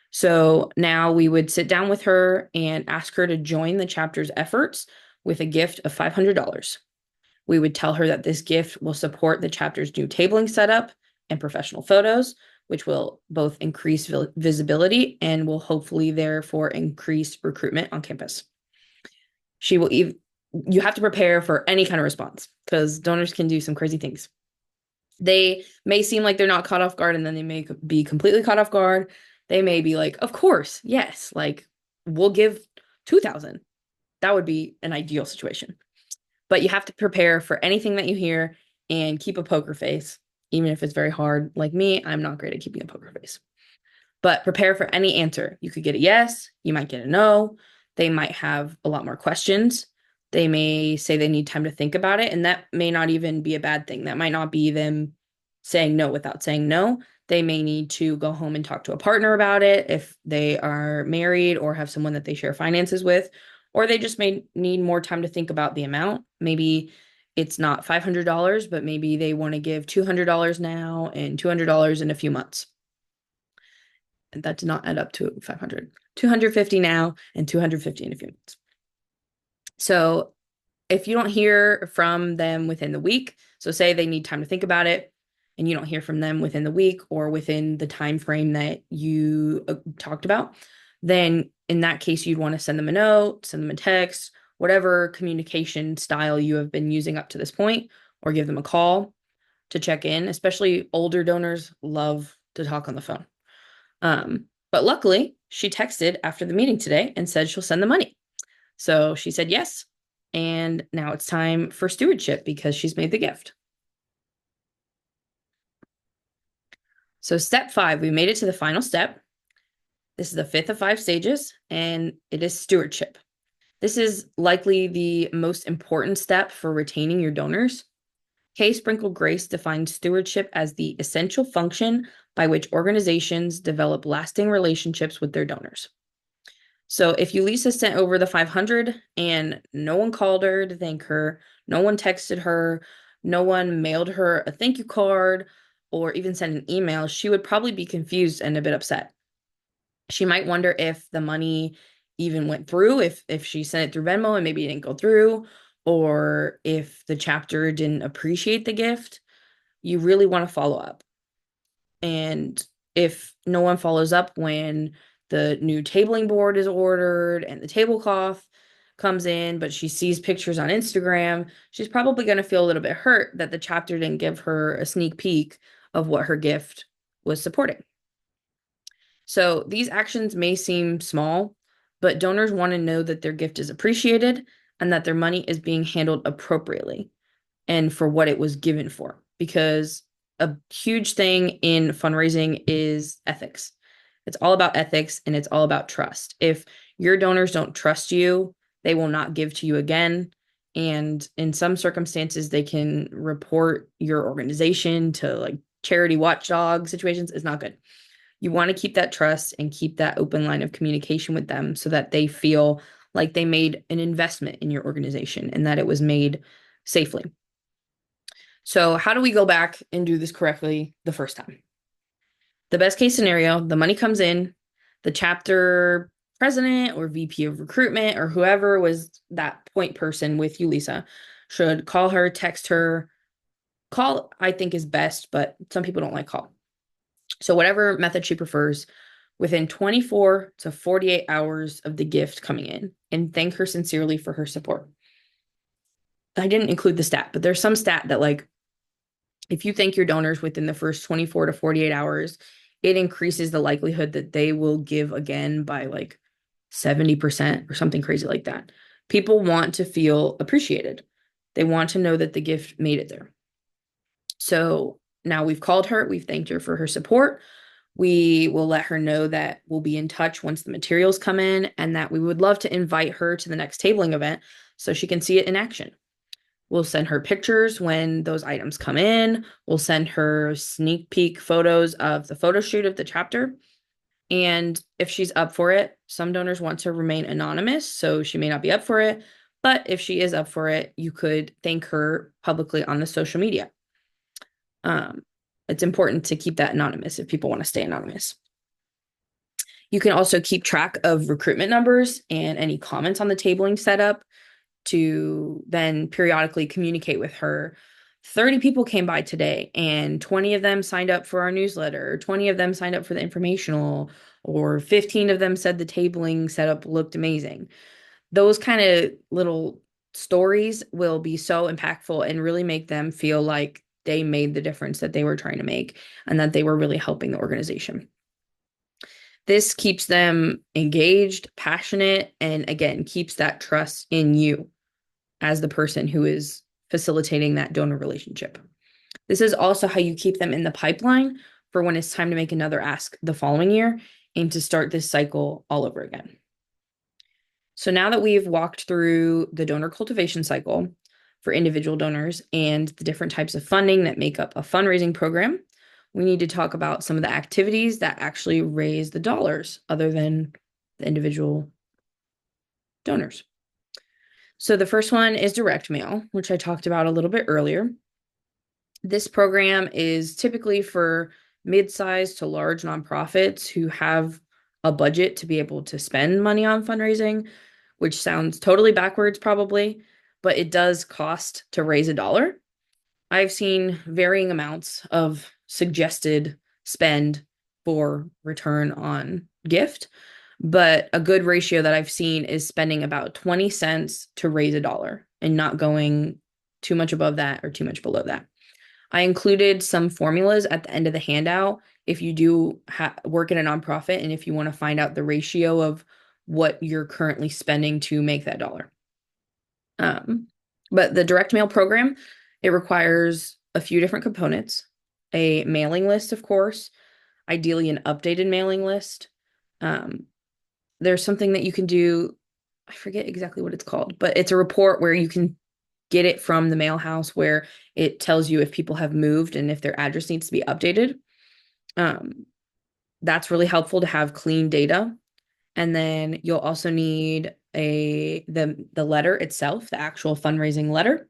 S1: So now we would sit down with her and ask her to join the chapter's efforts with a gift of $500. We would tell her that this gift will support the chapter's new tabling setup and professional photos, which will both increase visibility and will hopefully therefore increase recruitment on campus. She will even, you have to prepare for any kind of response because donors can do some crazy things. They may seem like they're not caught off guard and then they may be completely caught off guard. They may be like, of course, yes, like we'll give 2,000. That would be an ideal situation. But you have to prepare for anything that you hear and keep a poker face, even if it's very hard. Like me, I'm not great at keeping a poker face. But prepare for any answer. You could get a yes, you might get a no. They might have a lot more questions. They may say they need time to think about it, and that may not even be a bad thing. That might not be them saying no without saying no. They may need to go home and talk to a partner about it if they are married or have someone that they share finances with, or they just may need more time to think about the amount. Maybe it's not $500, but maybe they want to give $200 now and $200 in a few months. And that did not add up to 500. 250 now and 250 in a few months. So if you don't hear from them within the week, so say they need time to think about it and you don't hear from them within the week or within the time frame that you talked about, then in that case you'd want to send them a note, send them a text, whatever communication style you have been using up to this point, or give them a call to check in. Especially older donors love to talk on the phone. But luckily, she texted after the meeting today and said she'll send the money. So she said yes. And now it's time for stewardship because she's made the gift. So step 5, we made it to the final step. This is the 5th of 5 stages, and it is stewardship. This is likely the most important step for retaining your donors. K. Sprinkle Grace defines stewardship as the essential function by which organizations develop lasting relationships with their donors. So if Ulisa sent over the 500 and no one called her to thank her, no one texted her, no one mailed her a thank you card, or even sent an email, she would probably be confused and a bit upset. She might wonder if the money even went through, if she sent it through Venmo and maybe it didn't go through, or if the chapter didn't appreciate the gift. You really want to follow up. And if no one follows up when the new tabling board is ordered and the tablecloth, comes in, but she sees pictures on Instagram, she's probably going to feel a little bit hurt that the chapter didn't give her a sneak peek of what her gift was supporting. So these actions may seem small, but donors want to know that their gift is appreciated and that their money is being handled appropriately and for what it was given for. Because a huge thing in fundraising is ethics. It's all about ethics and it's all about trust. If your donors don't trust you, they will not give to you again. And in some circumstances, they can report your organization to like charity watchdog situations. It's not good. You want to keep that trust and keep that open line of communication with them so that they feel like they made an investment in your organization and that it was made safely. So, how do we go back and do this correctly the first time? The best case scenario, the money comes in, the chapter president or VP of recruitment or whoever was that point person with you, Lisa, should call her, text her. Call, I think, is best, but some people don't like call. So, whatever method she prefers, within 24 to 48 hours of the gift coming in, and thank her sincerely for her support. I didn't include the stat, but there's some stat that, like, if you thank your donors within the first 24 to 48 hours, it increases the likelihood that they will give again by like 70% or something crazy like that. People want to feel appreciated. They want to know that the gift made it there. So now we've called her, we've thanked her for her support. We will let her know that we'll be in touch once the materials come in and that we would love to invite her to the next tabling event so she can see it in action. We'll send her pictures when those items come in. We'll send her sneak peek photos of the photo shoot of the chapter. And if she's up for it, some donors want to remain anonymous, so she may not be up for it. But if she is up for it, you could thank her publicly on the social media. It's important to keep that anonymous if people want to stay anonymous. You can also keep track of recruitment numbers and any comments on the tabling setup to then periodically communicate with her. 30 people came by today and 20 of them signed up for our newsletter, 20 of them signed up for the informational, or 15 of them said the tabling setup looked amazing. Those kind of little stories will be so impactful and really make them feel like they made the difference that they were trying to make and that they were really helping the organization. This keeps them engaged, passionate, and again, keeps that trust in you as the person who is facilitating that donor relationship. This is also how you keep them in the pipeline for when it's time to make another ask the following year and to start this cycle all over again. So now that we've walked through the donor cultivation cycle for individual donors and the different types of funding that make up a fundraising program, we need to talk about some of the activities that actually raise the dollars other than the individual donors. So the first one is direct mail, which I talked about a little bit earlier. This program is typically for mid-sized to large nonprofits who have a budget to be able to spend money on fundraising, which sounds totally backwards probably, but it does cost to raise a dollar. I've seen varying amounts of suggested spend for return on gift, but a good ratio that I've seen is spending about 20 cents to raise a dollar and not going too much above that or too much below that. I included some formulas at the end of the handout if you do work in a nonprofit and if you want to find out the ratio of what you're currently spending to make that dollar. But the direct mail program, it requires a few different components. A mailing list, of course, ideally an updated mailing list. There's something that you can do, I forget exactly what it's called, but it's a report where you can get it from the mail house where it tells you if people have moved and if their address needs to be updated. That's really helpful to have clean data. And then you'll also need the letter itself, the actual fundraising letter.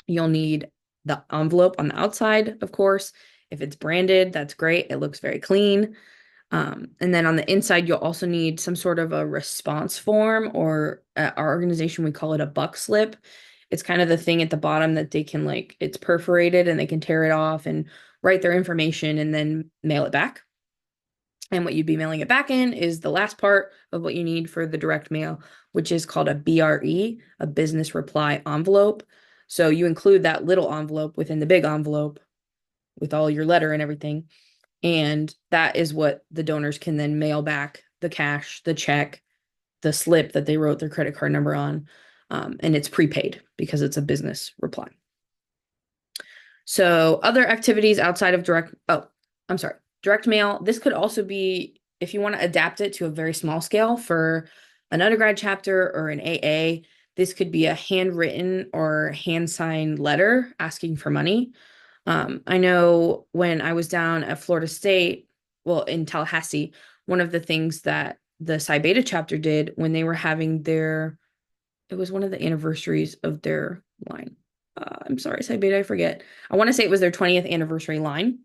S1: You'll need the envelope on the outside, of course. If it's branded, that's great. It looks very clean. And then on the inside, you'll also need some sort of a response form, or our organization, we call it a buck slip. It's kind of the thing at the bottom that they can it's perforated and they can tear it off and write their information and then mail it back. And what you'd be mailing it back in is the last part of what you need for the direct mail, which is called a BRE, a business reply envelope. So you include that little envelope within the big envelope with all your letter and everything. And that is what the donors can then mail back the cash, the check, the slip that they wrote their credit card number on. And it's prepaid because it's a business reply. So other activities outside of direct mail. This could also be if you want to adapt it to a very small scale for an undergrad chapter or an AA, this could be a handwritten or hand signed letter asking for money. I know when I was down at Florida State, well, in Tallahassee, one of the things that the Psi Beta chapter did when they were having it was one of the anniversaries of their line. I'm sorry, Psi Beta, I forget. I want to say it was their 20th anniversary line.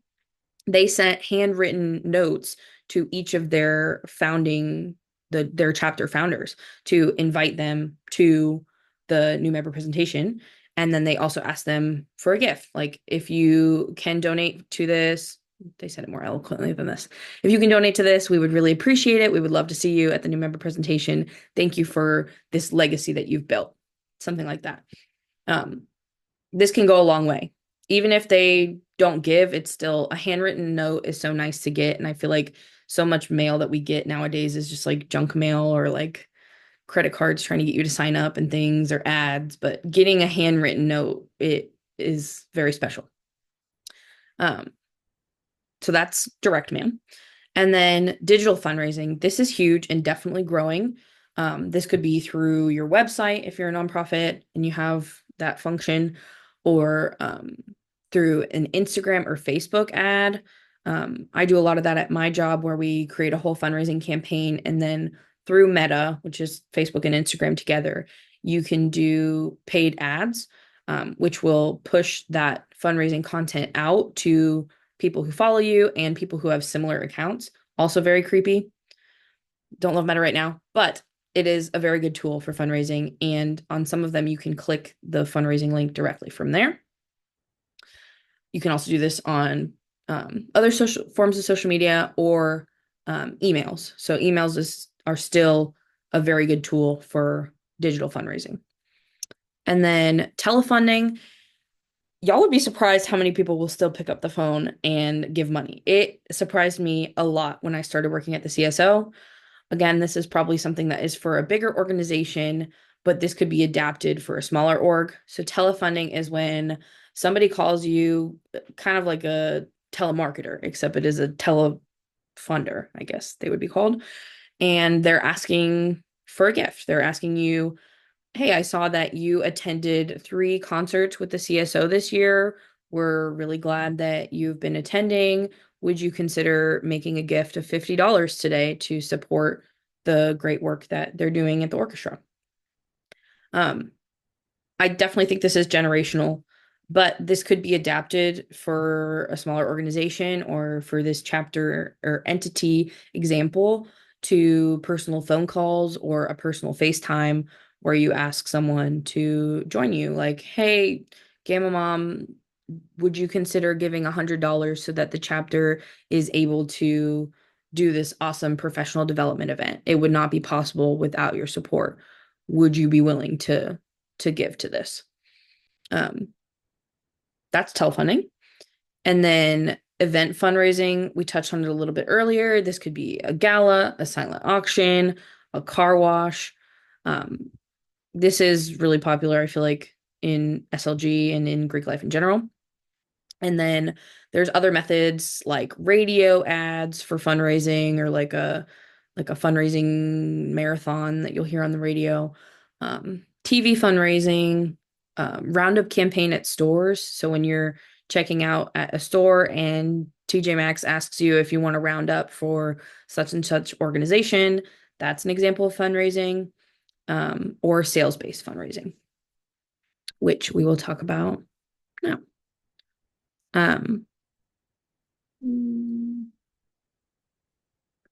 S1: They sent handwritten notes to each of their chapter founders to invite them to the new member presentation. And then they also asked them for a gift. Like, if you can donate to this, they said it more eloquently than this. If you can donate to this, we would really appreciate it. We would love to see you at the new member presentation. Thank you for this legacy that you've built. Something like that. Um, this can go a long way. Even if they don't give, it's still a handwritten note is so nice to get. And I feel like so much mail that we get nowadays is just like junk mail or like credit cards trying to get you to sign up and things or ads. But getting a handwritten note, it is very special. Um, so that's direct mail. And then digital fundraising. This is huge and definitely growing. This could be through your website if you're a nonprofit and you have that function, or through an Instagram or Facebook ad. I do a lot of that at my job where we create a whole fundraising campaign, and then through Meta, which is Facebook and Instagram together, you can do paid ads, which will push that fundraising content out to people who follow you and people who have similar accounts. Also very creepy. Don't love Meta right now, but it is a very good tool for fundraising. And on some of them, you can click the fundraising link directly from there. You can also do this on other social forms of social media or emails. So are still a very good tool for digital fundraising. And then telefunding, y'all would be surprised how many people will still pick up the phone and give money. It surprised me a lot when I started working at the CSO. Again, this is probably something that is for a bigger organization, but this could be adapted for a smaller org. So telefunding is when somebody calls you, kind of like a telemarketer, except it is a telefunder, I guess they would be called. And they're asking for a gift. They're asking you, hey, I saw that you attended 3 concerts with the CSO this year. We're really glad that you've been attending. Would you consider making a gift of $50 today to support the great work that they're doing at the orchestra? Um, I definitely think this is generational, but this could be adapted for a smaller organization or for this chapter or entity example to personal phone calls or a personal FaceTime where you ask someone to join you. Like, hey, Gamma Mom, would you consider giving $100 so that the chapter is able to do this awesome professional development event? It would not be possible without your support. Would you be willing to give to this? That's telefunding. And then event fundraising, we touched on it a little bit earlier. This could be a gala, a silent auction, a car wash. Um, this is really popular, I feel like, in SLG and in Greek life in general. And then there's other methods like radio ads for fundraising, or like a fundraising marathon that you'll hear on the radio. TV fundraising, roundup campaign at stores. So when you're checking out at a store and TJ Maxx asks you if you want to round up for such and such organization, that's an example of fundraising, or sales-based fundraising, which we will talk about now. Um,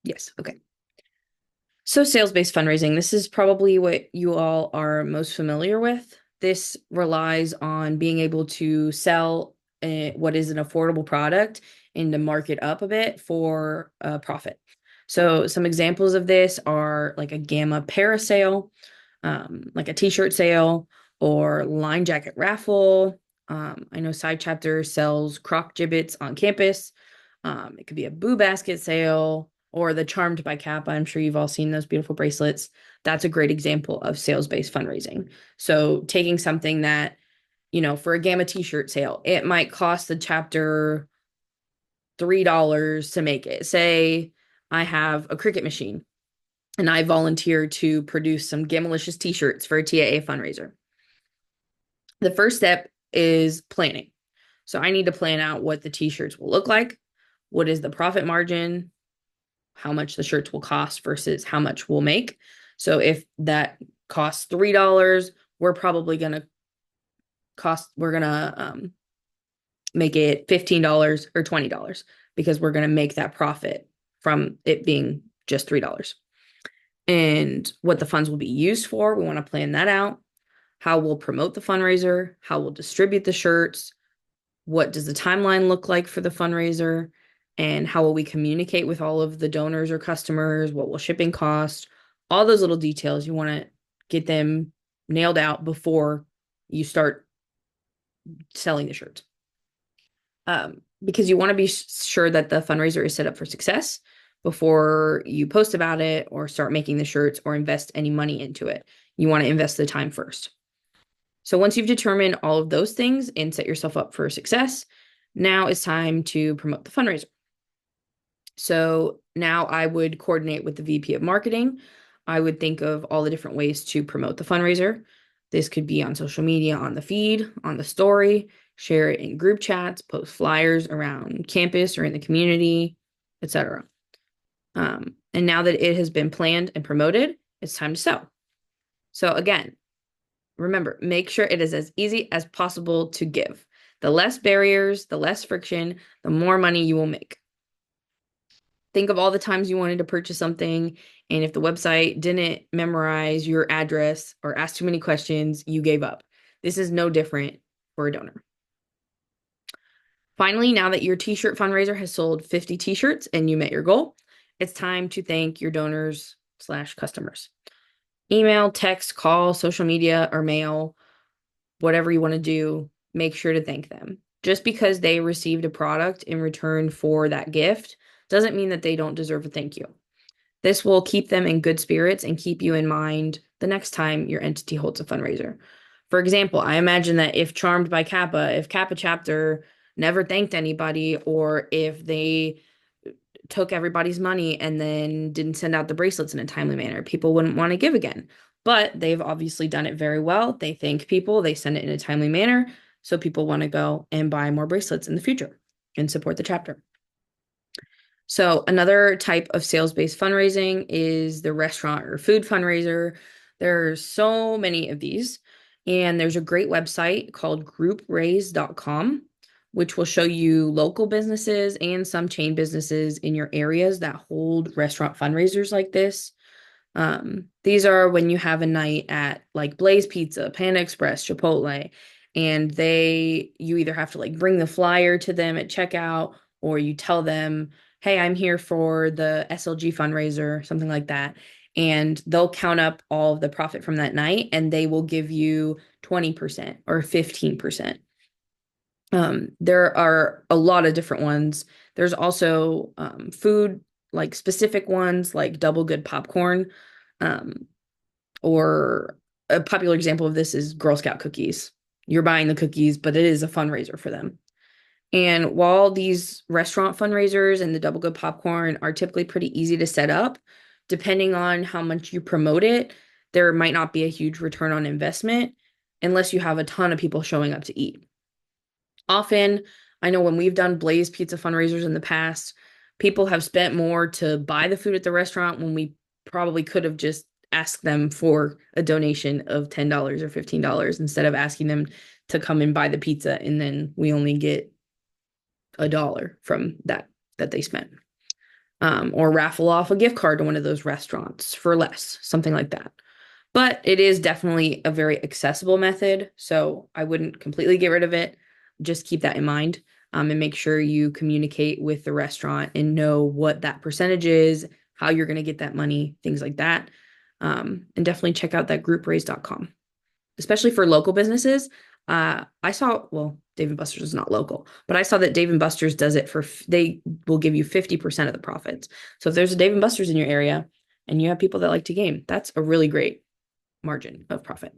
S1: yes, okay. So sales-based fundraising, this is probably what you all are most familiar with. This relies on being able to sell what is an affordable product and to mark it up a bit for a profit. So some examples of this are like a Gamma parasail, like a t-shirt sale or line jacket raffle. I know Side Chapter sells croc gibbets on campus. It could be a boo basket sale or the Charmed by Kappa. I'm sure you've all seen those beautiful bracelets. That's a great example of sales-based fundraising. So taking something that, for a Gamma t-shirt sale, it might cost the chapter $3 to make it. Say I have a Cricut machine and I volunteer to produce some Gamalicious t-shirts for a TAA fundraiser. The first step is planning. So I need to plan out what the t-shirts will look like, what is the profit margin, how much the shirts will cost versus how much we'll make. So if that costs $3, we're probably going to make it $15 or $20 because we're going to make that profit from it being just $3. And what the funds will be used for, we want to plan that out. How we'll promote the fundraiser, how we'll distribute the shirts, what does the timeline look like for the fundraiser, and how will we communicate with all of the donors or customers, what will shipping cost, all those little details. You want to get them nailed out before you start selling the shirts. Because you want to be sure that the fundraiser is set up for success before you post about it or start making the shirts or invest any money into it. You want to invest the time first. So once you've determined all of those things and set yourself up for success, now it's time to promote the fundraiser. So now I would coordinate with the VP of marketing. I would think of all the different ways to promote the fundraiser. This could be on social media, on the feed, on the story, share it in group chats, post flyers around campus or in the community, etc. And now that it has been planned and promoted, it's time to sell. So again, remember, make sure it is as easy as possible to give. The less barriers, the less friction, the more money you will make. Think of all the times you wanted to purchase something, and if the website didn't memorize your address or ask too many questions, you gave up. This is no different for a donor. Finally, now that your t-shirt fundraiser has sold 50 t-shirts and you met your goal, it's time to thank your donors/customers. Email, text, call, social media, or mail, whatever you want to do, make sure to thank them. Just because they received a product in return for that gift doesn't mean that they don't deserve a thank you. This will keep them in good spirits and keep you in mind the next time your entity holds a fundraiser. For example, I imagine that if Charmed by Kappa, if Kappa chapter never thanked anybody, or if they took everybody's money and then didn't send out the bracelets in a timely manner, people wouldn't want to give again. But they've obviously done it very well. They thank people, they send it in a timely manner, so people want to go and buy more bracelets in the future and support the chapter. So another type of sales-based fundraising is the restaurant or food fundraiser. There's so many of these, and there's a great website called groupraise.com, which will show you local businesses and some chain businesses in your areas that hold restaurant fundraisers like this. These are when you have a night at like Blaze Pizza, Panda Express, Chipotle, and you either have to like bring the flyer to them at checkout, or you tell them, hey, I'm here for the SLG fundraiser, something like that. And they'll count up all of the profit from that night and they will give you 20% or 15%. There are a lot of different ones. There's also food, like specific ones like Double Good Popcorn, or a popular example of this is Girl Scout cookies. You're buying the cookies, but it is a fundraiser for them. And while these restaurant fundraisers and the Double Good Popcorn are typically pretty easy to set up, depending on how much you promote it, there might not be a huge return on investment unless you have a ton of people showing up to eat. Often, I know when we've done Blaze Pizza fundraisers in the past, people have spent more to buy the food at the restaurant when we probably could have just asked them for a donation of $10 or $15 instead of asking them to come and buy the pizza, and then we only get $1 from that they spent. Or raffle off a gift card to one of those restaurants for less, something like that. But it is definitely a very accessible method, so I wouldn't completely get rid of it. Just keep that in mind, and make sure you communicate with the restaurant and know what that percentage is, how you're going to get that money, things like that. And definitely check out that groupraise.com, especially for local businesses. I saw, well, Dave and Buster's is not local, but I saw that Dave and Buster's does it for, they will give you 50% of the profits. So if there's a Dave and Buster's in your area and you have people that like to game, that's a really great margin of profit.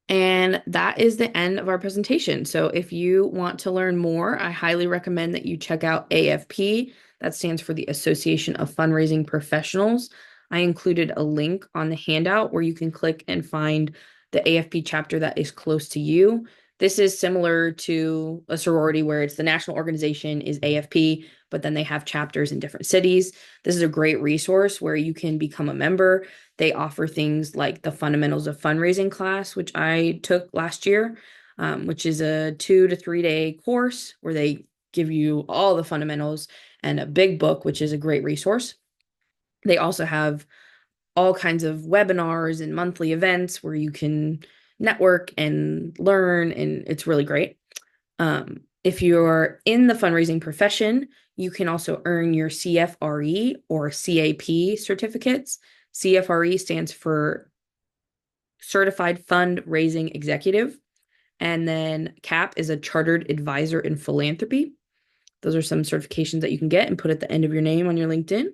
S1: And that is the end of our presentation. So if you want to learn more, I highly recommend that you check out AFP. That stands for the Association of Fundraising Professionals. I included a link on the handout where you can click and find the AFP chapter that is close to you. This is similar to a sorority where it's the national organization is AFP, but then they have chapters in different cities. This is a great resource where you can become a member. They offer things like the Fundamentals of Fundraising class, which I took last year, which is a 2 to 3 day course where they give you all the fundamentals and a big book, which is a great resource. They also have all kinds of webinars and monthly events where you can network and learn, and it's really great. If you're in the fundraising profession, you can also earn your CFRE or CAP certificates. CFRE stands for Certified Fundraising Executive, and then CAP is a Chartered Advisor in Philanthropy. Those are some certifications that you can get and put at the end of your name on your LinkedIn.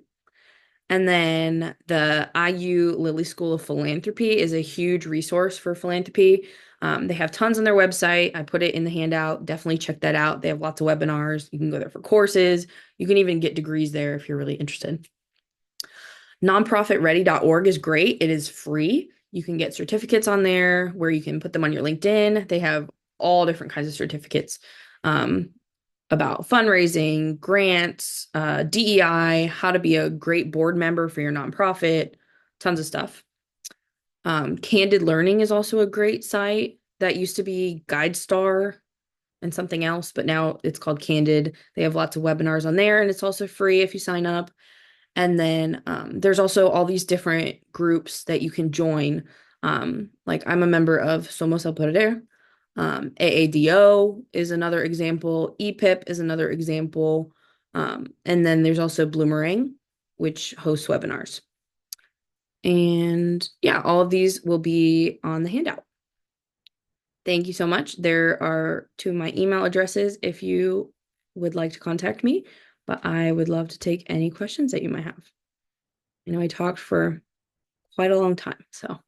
S1: And then the IU Lilly School of Philanthropy is a huge resource for philanthropy. They have tons on their website. I put it in the handout. Definitely check that out. They have lots of webinars. You can go there for courses. You can even get degrees there if you're really interested. Nonprofitready.org is great. It is free. You can get certificates on there where you can put them on your LinkedIn. They have all different kinds of certificates about fundraising, grants, DEI, how to be a great board member for your nonprofit, tons of stuff. Candid Learning is also a great site that used to be GuideStar and something else, but now it's called Candid. They have lots of webinars on there, and it's also free if you sign up. And then there's also all these different groups that you can join. Like I'm a member of Somos El Poder. AADO is another example. EPIP is another example. And then there's also Bloomerang, which hosts webinars. And yeah, all of these will be on the handout. Thank you so much. There are two of my email addresses if you would like to contact me, but I would love to take any questions that you might have. I know I talked for quite a long time, so.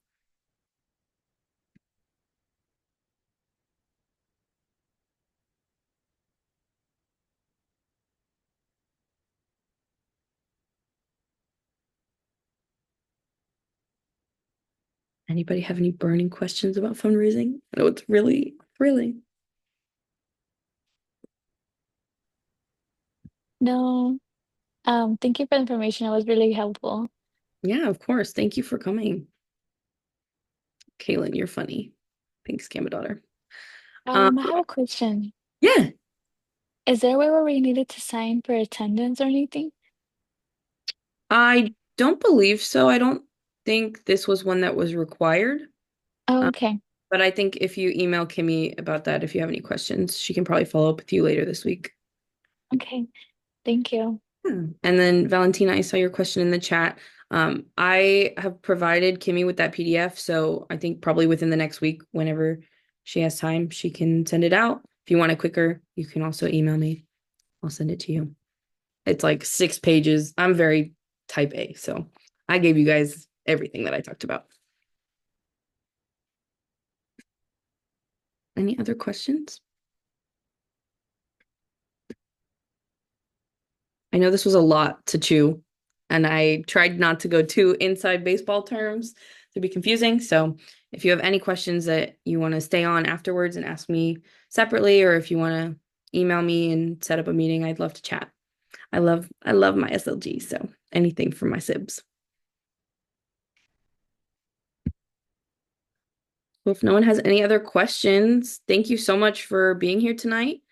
S1: Anybody have any burning questions about fundraising? I know it's really thrilling.
S2: No, thank you for the information. It was really helpful.
S1: Yeah, of course. Thank you for coming. Kaylin, you're funny. Thanks, Gamma daughter. Um,
S2: I have a question.
S1: yeah,
S2: Is there a way where we needed to sign for attendance or anything?
S1: I don't believe so. I don't think this was one that was required.
S2: Oh,
S1: Um,
S2: okay.
S1: but I think if you email Kimmy about that, if you have any questions, she can probably follow up with you later this week.
S2: Okay. Thank you.
S1: Yeah. And then Valentina, I saw your question in the chat. I have provided Kimmy with that PDF, so I think probably within the next week, whenever she has time, she can send it out. If you want it quicker, you can also email me. I'll send it to you. It's like 6 pages. I'm very type A, so I gave you guys everything that I talked about. Any other questions? I know this was a lot to chew, and I tried not to go too inside baseball terms to be confusing. So if you have any questions that you want to stay on afterwards and ask me separately, or if you want to email me and set up a meeting, I'd love to chat. I love my SLG, so anything for my sibs. Well, if no one has any other questions, thank you so much for being here tonight.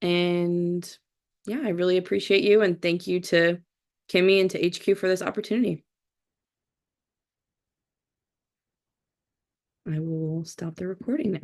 S1: And yeah, I really appreciate you. And thank you to Kimmy and to HQ for this opportunity. I will stop the recording now.